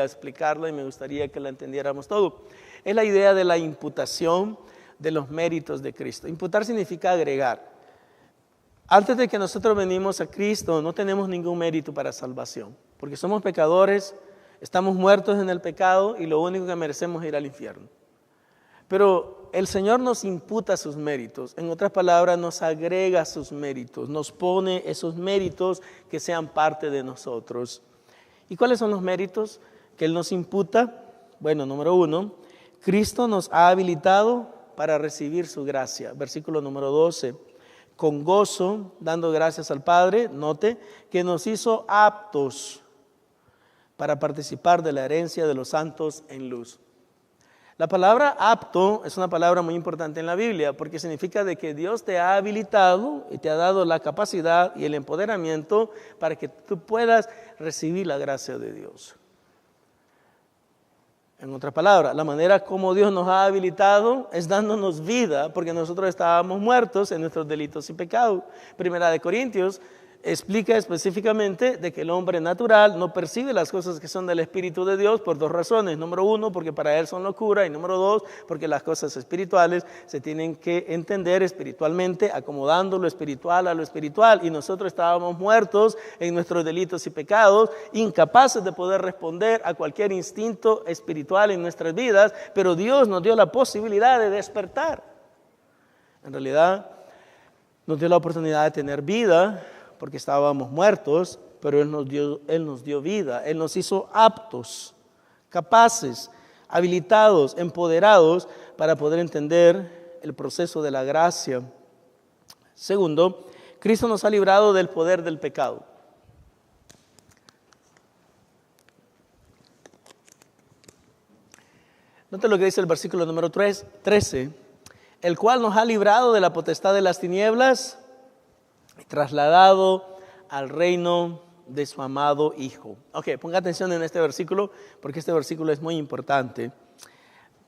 explicarla y me gustaría que la entendiéramos todo. Es la idea de la imputación de los méritos de Cristo. Imputar significa agregar. Antes de que nosotros venimos a Cristo, no tenemos ningún mérito para salvación, porque somos pecadores, estamos muertos en el pecado y lo único que merecemos es ir al infierno. Pero el Señor nos imputa sus méritos, en otras palabras, nos agrega sus méritos, nos pone esos méritos que sean parte de nosotros. ¿Y cuáles son los méritos que Él nos imputa? Bueno, número 1, Cristo nos ha habilitado para recibir su gracia. Versículo número 12. Con gozo, dando gracias al Padre, note, que nos hizo aptos para participar de la herencia de los santos en luz. La palabra apto es una palabra muy importante en la Biblia porque significa de que Dios te ha habilitado y te ha dado la capacidad y el empoderamiento para que tú puedas recibir la gracia de Dios. En otras palabras, la manera como Dios nos ha habilitado es dándonos vida, porque nosotros estábamos muertos en nuestros delitos y pecados. Primera de Corintios explica específicamente de que el hombre natural no percibe las cosas que son del Espíritu de Dios por 2 razones. Número 1, porque para él son locura, y número 2, porque las cosas espirituales se tienen que entender espiritualmente, acomodando lo espiritual a lo espiritual. Y nosotros estábamos muertos en nuestros delitos y pecados, incapaces de poder responder a cualquier instinto espiritual en nuestras vidas, pero Dios nos dio la posibilidad de despertar. En realidad, nos dio la oportunidad de tener vida, porque estábamos muertos, pero Él nos dio vida. Él nos hizo aptos, capaces, habilitados, empoderados para poder entender el proceso de la gracia. Segundo, Cristo nos ha librado del poder del pecado. Note lo que dice el versículo número 13, el cual nos ha librado de la potestad de las tinieblas y trasladado al reino de su amado Hijo. Ok, ponga atención en este versículo porque este versículo es muy importante.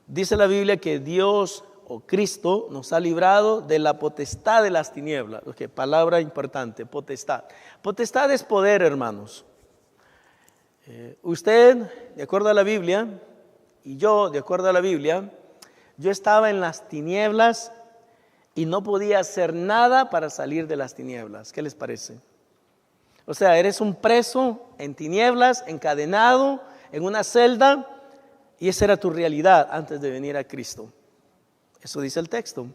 Dice la Biblia que Dios o Cristo nos ha librado de la potestad de las tinieblas. Ok, palabra importante, potestad. Potestad es poder, hermanos. Usted, de acuerdo a la Biblia, y yo, de acuerdo a la Biblia, yo estaba en las tinieblas y no podía hacer nada para salir de las tinieblas. ¿Qué les parece? O sea, eres un preso en tinieblas, encadenado en una celda, y esa era tu realidad antes de venir a Cristo. Eso dice el texto.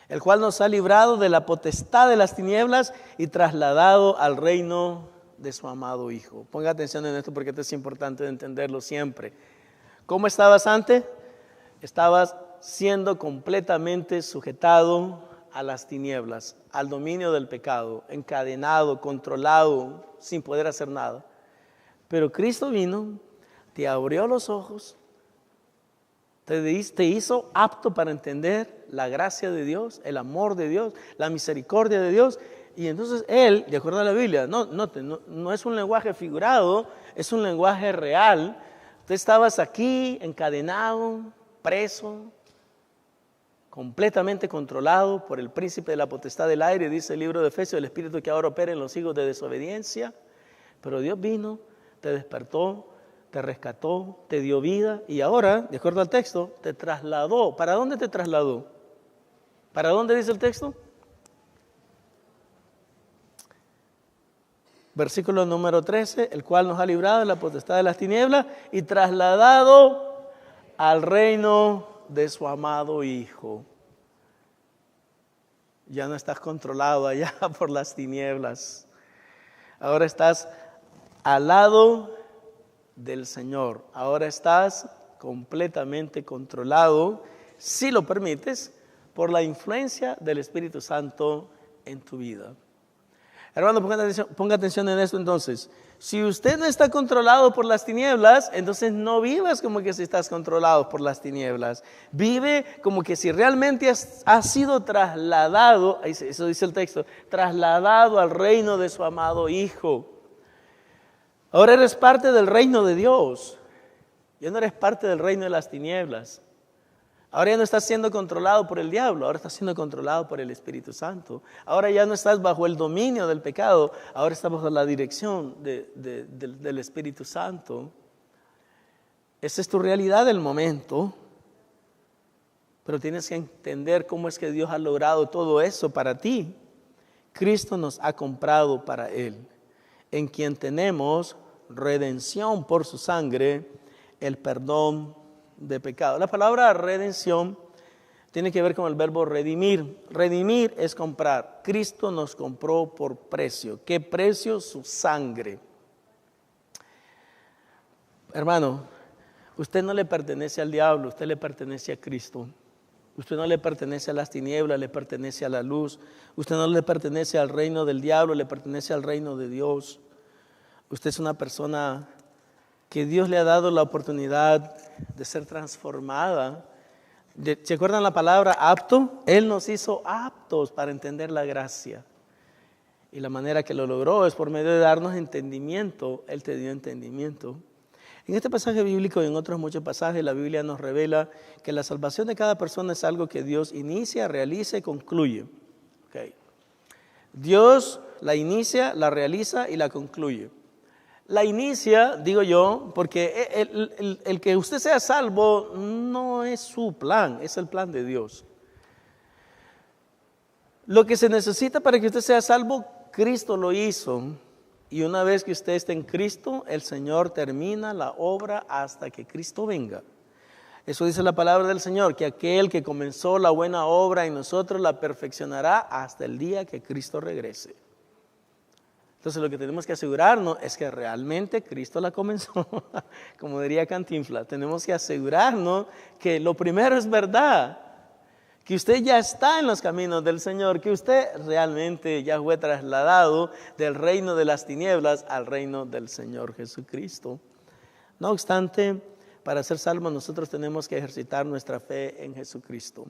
El cual nos ha librado de la potestad de las tinieblas y trasladado al reino de su amado Hijo. Ponga atención en esto porque esto es importante de entenderlo siempre. ¿Cómo estabas antes? Estabas siendo completamente sujetado a las tinieblas, al dominio del pecado, encadenado, controlado, sin poder hacer nada. Pero Cristo vino, te abrió los ojos, te hizo apto para entender la gracia de Dios, el amor de Dios, la misericordia de Dios. Y entonces Él, de acuerdo a la Biblia, no es un lenguaje figurado, es un lenguaje real. Tú estabas aquí encadenado, preso, completamente controlado por el príncipe de la potestad del aire, dice el libro de Efesios, el espíritu que ahora opera en los hijos de desobediencia. Pero Dios vino, te despertó, te rescató, te dio vida y ahora, de acuerdo al texto, te trasladó. ¿Para dónde te trasladó? ¿Para dónde dice el texto? Versículo número 13, el cual nos ha librado de la potestad de las tinieblas y trasladado al reino de su amado Hijo. Ya no estás controlado allá por las tinieblas. Ahora estás al lado del Señor. Ahora estás completamente controlado, si lo permites, por la influencia del Espíritu Santo en tu vida. Hermano, ponga atención en esto entonces. Si usted no está controlado por las tinieblas, entonces no vivas como que si estás controlado por las tinieblas. Vive como que si realmente has sido trasladado, eso dice el texto, trasladado al reino de su amado Hijo. Ahora eres parte del reino de Dios. Ya no eres parte del reino de las tinieblas. Ahora ya no estás siendo controlado por el diablo, ahora estás siendo controlado por el Espíritu Santo. Ahora ya no estás bajo el dominio del pecado, ahora estás bajo la dirección del Espíritu Santo. Esa es tu realidad del momento, pero tienes que entender cómo es que Dios ha logrado todo eso para ti. Cristo nos ha comprado para Él, en quien tenemos redención por su sangre, el perdón de pecado. La palabra redención tiene que ver con el verbo redimir. Redimir es comprar. Cristo nos compró por precio. ¿Qué precio? Su sangre. Hermano, usted no le pertenece al diablo, usted le pertenece a Cristo. Usted no le pertenece a las tinieblas, le pertenece a la luz. Usted no le pertenece al reino del diablo, le pertenece al reino de Dios. Usted es una persona que Dios le ha dado la oportunidad de ser transformada. ¿Se acuerdan la palabra apto? Él nos hizo aptos para entender la gracia. Y la manera que lo logró es por medio de darnos entendimiento. Él te dio entendimiento. En este pasaje bíblico y en otros muchos pasajes, la Biblia nos revela que la salvación de cada persona es algo que Dios inicia, realiza y concluye. Okay. Dios la inicia, la realiza y la concluye. La inicia, digo yo, porque el que usted sea salvo no es su plan, es el plan de Dios. Lo que se necesita para que usted sea salvo, Cristo lo hizo. Y una vez que usted esté en Cristo, el Señor termina la obra hasta que Cristo venga. Eso dice la palabra del Señor, que aquel que comenzó la buena obra en nosotros la perfeccionará hasta el día que Cristo regrese. Entonces lo que tenemos que asegurarnos es que realmente Cristo la comenzó, como diría Cantinflas. Tenemos que asegurarnos que lo primero es verdad, que usted ya está en los caminos del Señor, que usted realmente ya fue trasladado del reino de las tinieblas al reino del Señor Jesucristo. No obstante, para ser salvos nosotros tenemos que ejercitar nuestra fe en Jesucristo.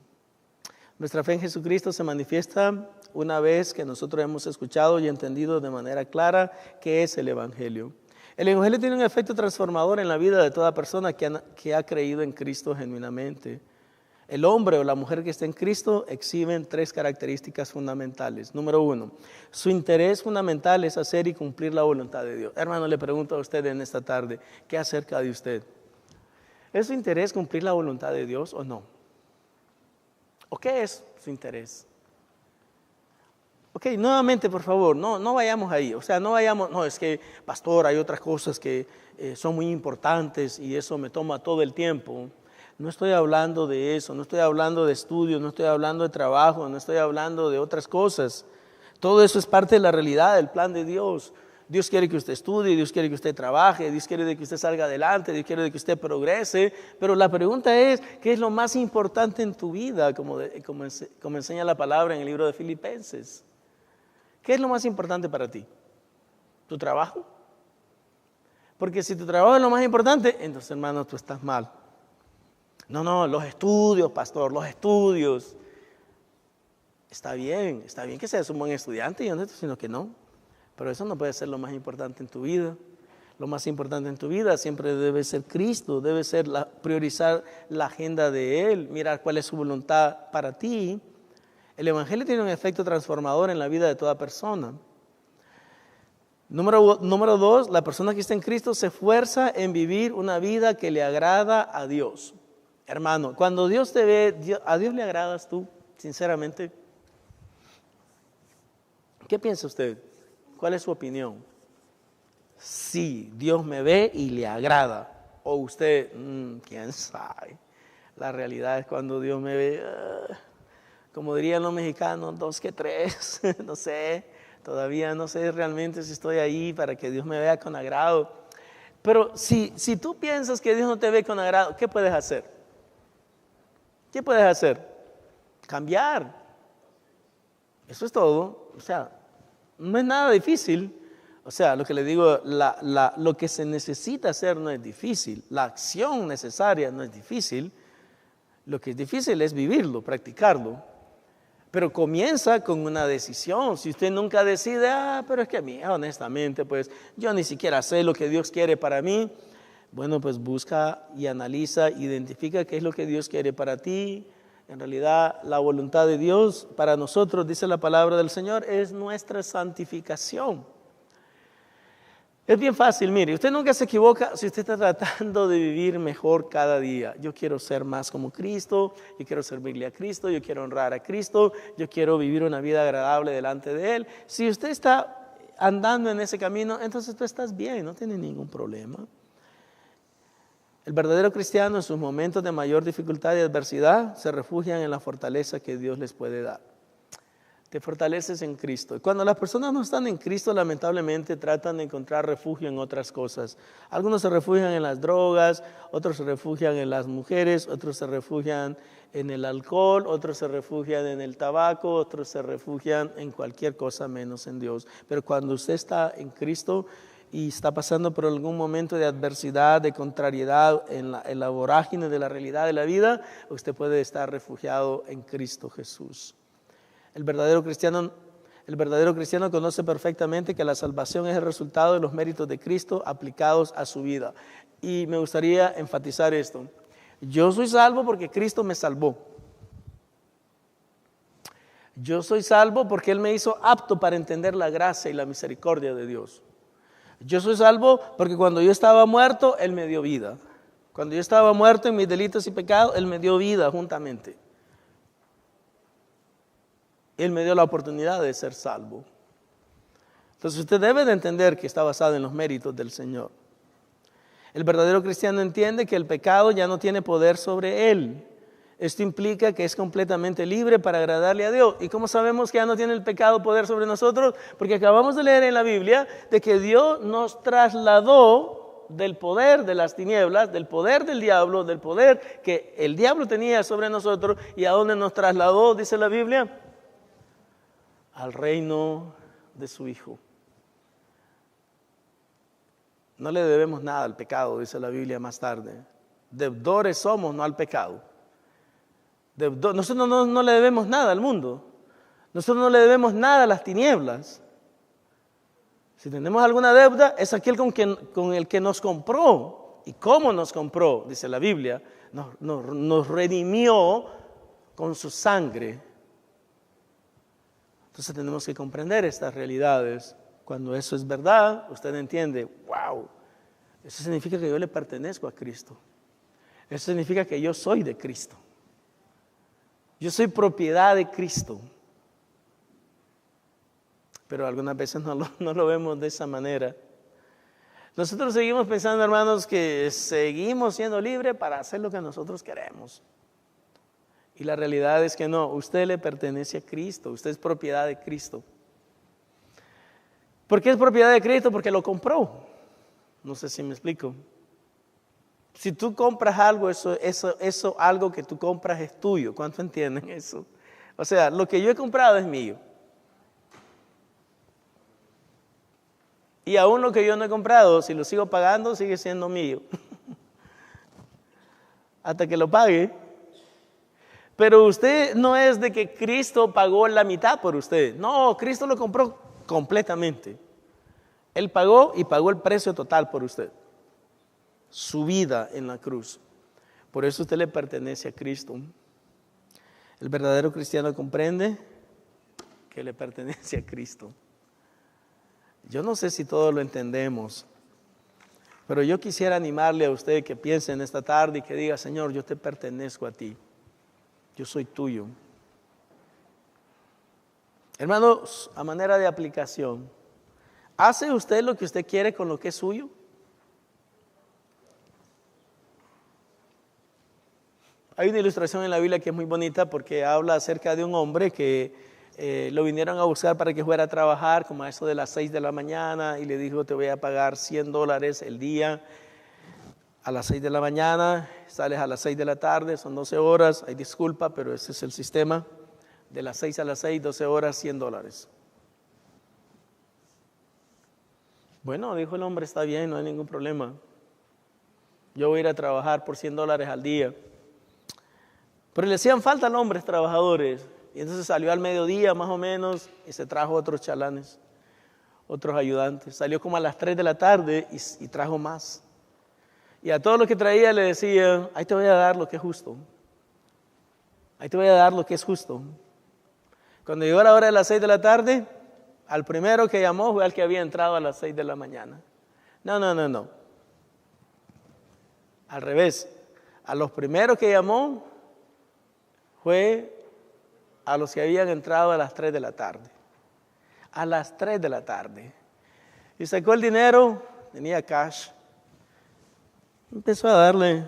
Nuestra fe en Jesucristo se manifiesta una vez que nosotros hemos escuchado y entendido de manera clara qué es el Evangelio. El Evangelio tiene un efecto transformador en la vida de toda persona que ha creído en Cristo genuinamente. El hombre o la mujer que está en Cristo exhiben 3 características fundamentales. Número 1, su interés fundamental es hacer y cumplir la voluntad de Dios. Hermano, le pregunto a usted en esta tarde, ¿qué acerca de usted? ¿Es su interés cumplir la voluntad de Dios o no? ¿O qué es su interés? Ok, nuevamente, por favor, no vayamos ahí. O sea, no vayamos, no, es que, pastor, hay otras cosas que son muy importantes y eso me toma todo el tiempo. No estoy hablando de eso, no estoy hablando de estudios, no estoy hablando de trabajo, no estoy hablando de otras cosas. Todo eso es parte de la realidad, del plan de Dios. Dios quiere que usted estudie, Dios quiere que usted trabaje, Dios quiere que usted salga adelante, Dios quiere que usted progrese. Pero la pregunta es, ¿qué es lo más importante en tu vida? Como enseña la palabra en el libro de Filipenses. ¿Qué es lo más importante para ti? ¿Tu trabajo? Porque si tu trabajo es lo más importante, entonces, hermano, tú estás mal. No, los estudios, pastor, los estudios. Está bien que seas un buen estudiante, yo no estoy diciendo que no. Pero eso no puede ser lo más importante en tu vida. Lo más importante en tu vida siempre debe ser Cristo, debe ser priorizar la agenda de Él, mirar cuál es su voluntad para ti. El Evangelio tiene un efecto transformador en la vida de toda persona. Número 2, la persona que está en Cristo se esfuerza en vivir una vida que le agrada a Dios. Hermano, cuando Dios te ve, ¿a Dios le agradas tú, sinceramente? ¿Qué piensa usted? ¿Cuál es su opinión? Sí, Dios me ve y le agrada. O usted, quién sabe. La realidad es cuando Dios me ve, como dirían los mexicanos, 2 que 3, no sé. Todavía no sé realmente si estoy ahí para que Dios me vea con agrado. Pero si tú piensas que Dios no te ve con agrado, ¿qué puedes hacer? ¿Qué puedes hacer? Cambiar. Eso es todo. O sea, no es nada difícil. O sea, lo que le digo, lo que se necesita hacer no es difícil. La acción necesaria no es difícil. Lo que es difícil es vivirlo, practicarlo. Pero comienza con una decisión. Si usted nunca decide, pero es que a mí, honestamente, pues yo ni siquiera sé lo que Dios quiere para mí. Bueno, pues busca y analiza, identifica qué es lo que Dios quiere para ti. En realidad, la voluntad de Dios para nosotros, dice la palabra del Señor, es nuestra santificación. Es bien fácil, mire, usted nunca se equivoca si usted está tratando de vivir mejor cada día. Yo quiero ser más como Cristo, yo quiero servirle a Cristo, yo quiero honrar a Cristo, yo quiero vivir una vida agradable delante de Él. Si usted está andando en ese camino, entonces tú estás bien, no tienes ningún problema. El verdadero cristiano en sus momentos de mayor dificultad y adversidad se refugian en la fortaleza que Dios les puede dar. Te fortaleces en Cristo. Cuando las personas no están en Cristo, lamentablemente tratan de encontrar refugio en otras cosas. Algunos se refugian en las drogas, otros se refugian en las mujeres, otros se refugian en el alcohol, otros se refugian en el tabaco, otros se refugian en cualquier cosa menos en Dios. Pero cuando usted está en Cristo y está pasando por algún momento de adversidad, de contrariedad en la vorágine de la realidad de la vida, usted puede estar refugiado en Cristo Jesús. El verdadero cristiano conoce perfectamente que la salvación es el resultado de los méritos de Cristo aplicados a su vida. Y me gustaría enfatizar esto. Yo soy salvo porque Cristo me salvó. Yo soy salvo porque Él me hizo apto para entender la gracia y la misericordia de Dios. Yo soy salvo porque cuando yo estaba muerto, Él me dio vida. Cuando yo estaba muerto en mis delitos y pecados, Él me dio vida juntamente. Él me dio la oportunidad de ser salvo. Entonces usted debe de entender que está basado en los méritos del Señor. El verdadero cristiano entiende que el pecado ya no tiene poder sobre él. Esto implica que es completamente libre para agradarle a Dios. ¿Y cómo sabemos que ya no tiene el pecado poder sobre nosotros? Porque acabamos de leer en la Biblia de que Dios nos trasladó del poder de las tinieblas, del poder del diablo, del poder que el diablo tenía sobre nosotros. ¿Y a dónde nos trasladó, dice la Biblia? Al reino de su Hijo. No le debemos nada al pecado, dice la Biblia más tarde. Deudores somos, no al pecado. Nosotros no le debemos nada al mundo. Nosotros no le debemos nada a las tinieblas. Si tenemos alguna deuda, es aquel con el que nos compró. ¿Y cómo nos compró? Dice la Biblia. Nos redimió con su sangre. Entonces tenemos que comprender estas realidades. Cuando eso es verdad, usted entiende, wow, eso significa que yo le pertenezco a Cristo. Eso significa que yo soy de Cristo. Yo soy propiedad de Cristo. Pero algunas veces no lo vemos de esa manera. Nosotros seguimos pensando, hermanos, que seguimos siendo libres para hacer lo que nosotros queremos. Y la realidad es que no, usted le pertenece a Cristo, usted es propiedad de Cristo. ¿Por qué es propiedad de Cristo? Porque lo compró. No sé si me explico. Si tú compras algo, eso algo que tú compras es tuyo. ¿Cuánto entienden eso? O sea, lo que yo he comprado es mío. Y aún lo que yo no he comprado, si lo sigo pagando, sigue siendo mío. Hasta que lo pague. Pero usted no es de que Cristo pagó la mitad por usted. No, Cristo lo compró completamente. Él pagó y pagó el precio total por usted. Su vida en la cruz. Por eso usted le pertenece a Cristo. El verdadero cristiano comprende que le pertenece a Cristo. Yo no sé si todos lo entendemos, pero yo quisiera animarle a usted que piense en esta tarde y que diga, Señor, yo te pertenezco a ti. Yo soy tuyo. Hermanos, a manera de aplicación, ¿hace usted lo que usted quiere con lo que es suyo? Hay una ilustración en la Biblia que es muy bonita porque habla acerca de un hombre que lo vinieron a buscar para que fuera a trabajar como a eso de las 6 de la mañana y le dijo, te voy a pagar $100 el día a las 6 de la mañana, sales a las 6 de la tarde, son 12 horas, hay disculpa, pero ese es el sistema, de las 6 a las 6, 12 horas, $100. Bueno, dijo el hombre, está bien, no hay ningún problema. Yo voy a ir a trabajar por $100 al día. Pero le hacían falta al hombre trabajadores. Y entonces salió al mediodía más o menos y se trajo otros chalanes, otros ayudantes. Salió como a las 3 de la tarde y trajo más. Y a todos los que traía le decía, ahí te voy a dar lo que es justo. Ahí te voy a dar lo que es justo. Cuando llegó la hora de las 6 de la tarde, al primero que llamó fue al que había entrado a las 6 de la mañana. No. Al revés, a los primeros que llamó fue a los que habían entrado a las 3 de la tarde. A las 3 de la tarde. Y sacó el dinero, tenía cash. Empezó a darle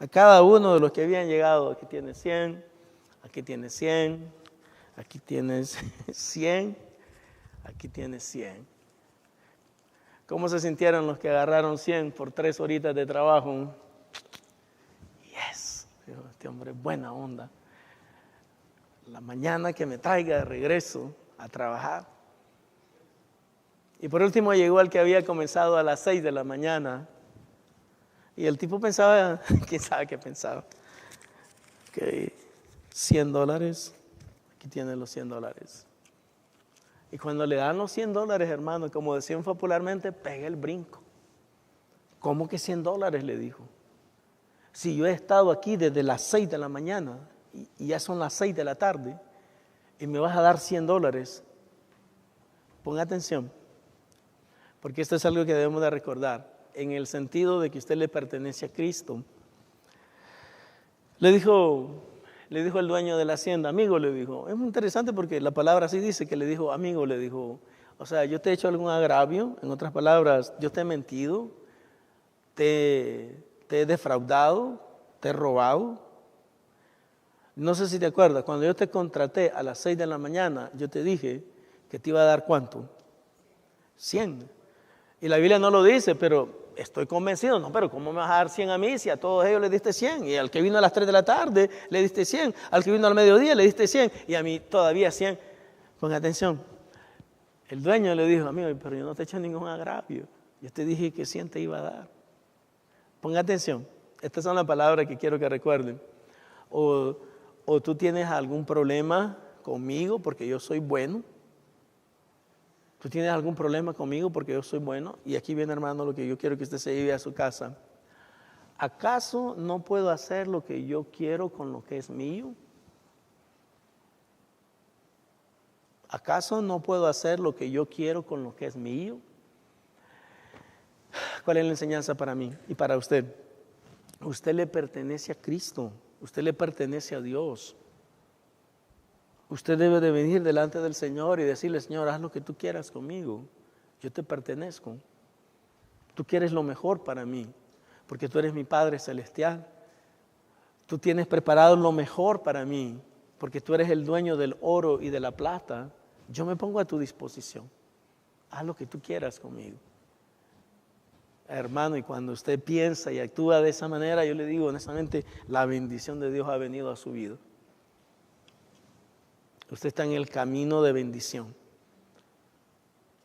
a cada uno de los que habían llegado. Aquí tienes 100, aquí tienes 100, aquí tienes 100, aquí tienes 100. ¿Cómo se sintieron los que agarraron 100 por 3 horitas de trabajo? Yes, dijo este hombre, buena onda. La mañana que me traiga de regreso a trabajar. Y por último llegó el que había comenzado a las 6 de la mañana. Y el tipo pensaba, quién sabe qué pensaba. Que $100, aquí tiene los $100. Y cuando le dan los $100, hermano, como decían popularmente, pega el brinco. ¿Cómo que $100? Le dijo. Si yo he estado aquí desde las 6 de la mañana y ya son las 6 de la tarde y me vas a dar $100, ponga atención, porque esto es algo que debemos de recordar, en el sentido de que usted le pertenece a Cristo. Le dijo el dueño de la hacienda, amigo, le dijo, es muy interesante porque la palabra así dice que le dijo, amigo, le dijo, o sea, yo te he hecho algún agravio, en otras palabras, yo te he mentido, te he defraudado, te he robado. No sé si te acuerdas, cuando yo te contraté a las 6 de la mañana, yo te dije que te iba a dar ¿cuánto? 100. Y la Biblia no lo dice, pero estoy convencido, no, pero ¿cómo me vas a dar 100 a mí si a todos ellos les diste 100? Y al que vino a las 3 de la tarde le diste 100, al que vino al mediodía le diste 100 y a mí todavía 100. Ponga atención, el dueño le dijo, amigo, pero yo no te he hecho ningún agravio, yo te dije que 100 te iba a dar. Ponga atención, estas son las palabras que quiero que recuerden. O tú tienes algún problema conmigo porque yo soy bueno. Tú tienes algún problema conmigo porque yo soy bueno. Y aquí viene, hermano, lo que yo quiero que usted se lleve a su casa. ¿Acaso no puedo hacer lo que yo quiero con lo que es mío? ¿Acaso no puedo hacer lo que yo quiero con lo que es mío? ¿Cuál es la enseñanza para mí y para usted? Usted le pertenece a Cristo. Usted le pertenece a Dios. Usted debe de venir delante del Señor y decirle, Señor, haz lo que tú quieras conmigo. Yo te pertenezco. Tú quieres lo mejor para mí, porque tú eres mi Padre Celestial. Tú tienes preparado lo mejor para mí, porque tú eres el dueño del oro y de la plata. Yo me pongo a tu disposición. Haz lo que tú quieras conmigo. Hermano, y cuando usted piensa y actúa de esa manera, yo le digo honestamente, la bendición de Dios ha venido a su vida. Usted está en el camino de bendición.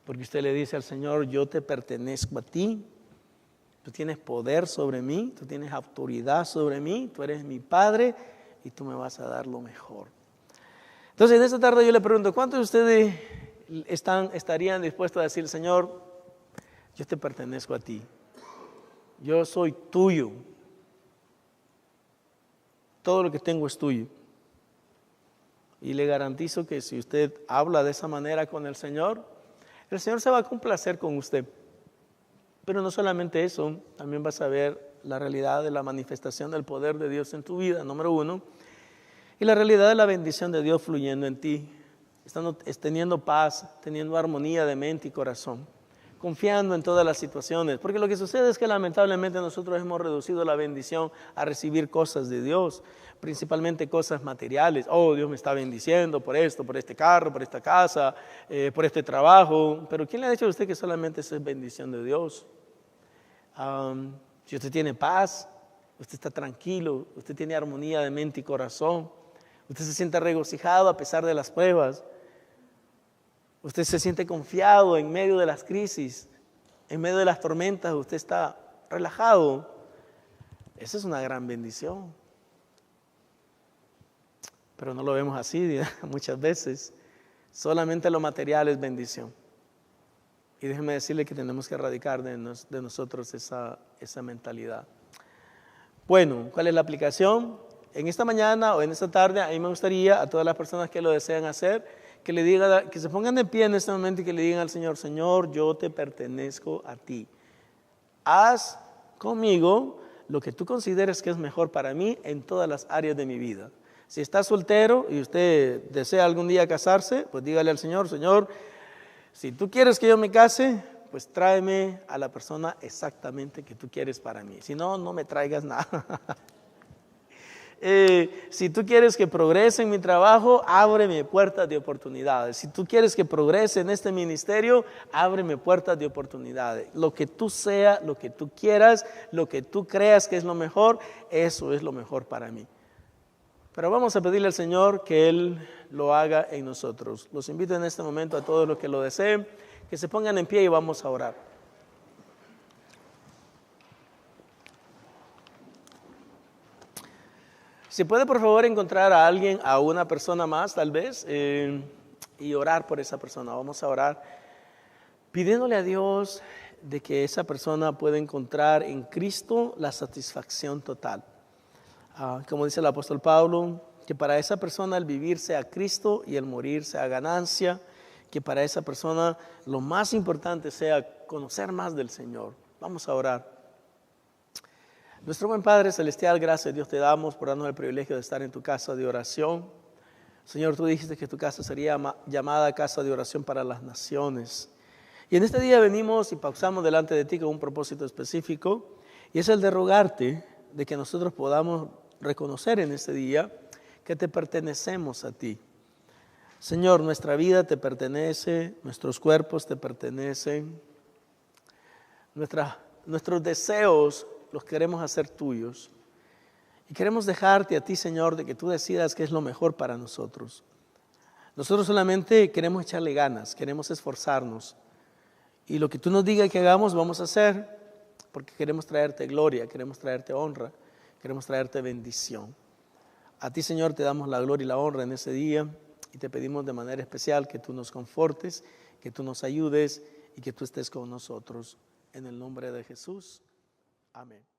Porque usted le dice al Señor, yo te pertenezco a ti. Tú tienes poder sobre mí, tú tienes autoridad sobre mí, tú eres mi Padre y tú me vas a dar lo mejor. Entonces, en esta tarde yo le pregunto, ¿cuántos de ustedes estarían dispuestos a decir, Señor, yo te pertenezco a ti? Yo soy tuyo. Todo lo que tengo es tuyo. Y le garantizo que si usted habla de esa manera con el Señor se va a complacer con usted. Pero no solamente eso, también vas a ver la realidad de la manifestación del poder de Dios en tu vida, número uno, y la realidad de la bendición de Dios fluyendo en ti, teniendo paz, teniendo armonía de mente y corazón, confiando en todas las situaciones, porque lo que sucede es que lamentablemente nosotros hemos reducido la bendición a recibir cosas de Dios, principalmente cosas materiales. Oh, Dios me está bendiciendo por esto, por este carro, por esta casa, por este trabajo, pero ¿quién le ha dicho a usted que solamente eso es bendición de Dios? Si usted tiene paz, usted está tranquilo, usted tiene armonía de mente y corazón, usted se siente regocijado a pesar de las pruebas, usted se siente confiado en medio de las crisis, en medio de las tormentas, usted está relajado. Esa es una gran bendición. Pero no lo vemos así muchas veces. Solamente lo material es bendición. Y déjeme decirle que tenemos que erradicar de nosotros esa mentalidad. Bueno, ¿cuál es la aplicación? En esta mañana o en esta tarde, a mí me gustaría a todas las personas que lo desean hacer, que se pongan de pie en este momento y que le digan al Señor, Señor, yo te pertenezco a ti. Haz conmigo lo que tú consideres que es mejor para mí en todas las áreas de mi vida. Si está soltero y usted desea algún día casarse, pues dígale al Señor, Señor, si tú quieres que yo me case, pues tráeme a la persona exactamente que tú quieres para mí. Si no, no me traigas nada. Si tú quieres que progrese en mi trabajo, ábreme puertas de oportunidades. Si tú quieres que progrese en este ministerio, ábreme puertas de oportunidades. Lo que tú sea, lo que tú quieras, lo que tú creas que es lo mejor, eso es lo mejor para mí. Pero vamos a pedirle al Señor que Él lo haga en nosotros. Los invito en este momento a todos los que lo deseen, que se pongan en pie y vamos a orar. Si puede, por favor, encontrar a alguien, a una persona más, tal vez, y orar por esa persona. Vamos a orar pidiéndole a Dios de que esa persona pueda encontrar en Cristo la satisfacción total. Como dice el apóstol Pablo, que para esa persona el vivir sea Cristo y el morir sea ganancia, que para esa persona lo más importante sea conocer más del Señor. Vamos a orar. Nuestro buen Padre Celestial, gracias Dios te damos por darnos el privilegio de estar en tu casa de oración. Señor, tú dijiste que tu casa sería llamada casa de oración para las naciones. Y en este día venimos y pausamos delante de ti con un propósito específico, y es el de rogarte de que nosotros podamos reconocer en este día que te pertenecemos a ti. Señor, nuestra vida te pertenece, nuestros cuerpos te pertenecen, nuestras nuestros deseos los queremos hacer tuyos. Y queremos dejarte a ti, Señor, de que tú decidas qué es lo mejor para nosotros. Nosotros solamente queremos echarle ganas, queremos esforzarnos. Y lo que tú nos digas que hagamos, vamos a hacer, porque queremos traerte gloria, queremos traerte honra, queremos traerte bendición. A ti, Señor, te damos la gloria y la honra en ese día y te pedimos de manera especial que tú nos confortes, que tú nos ayudes y que tú estés con nosotros. En el nombre de Jesús. Amén.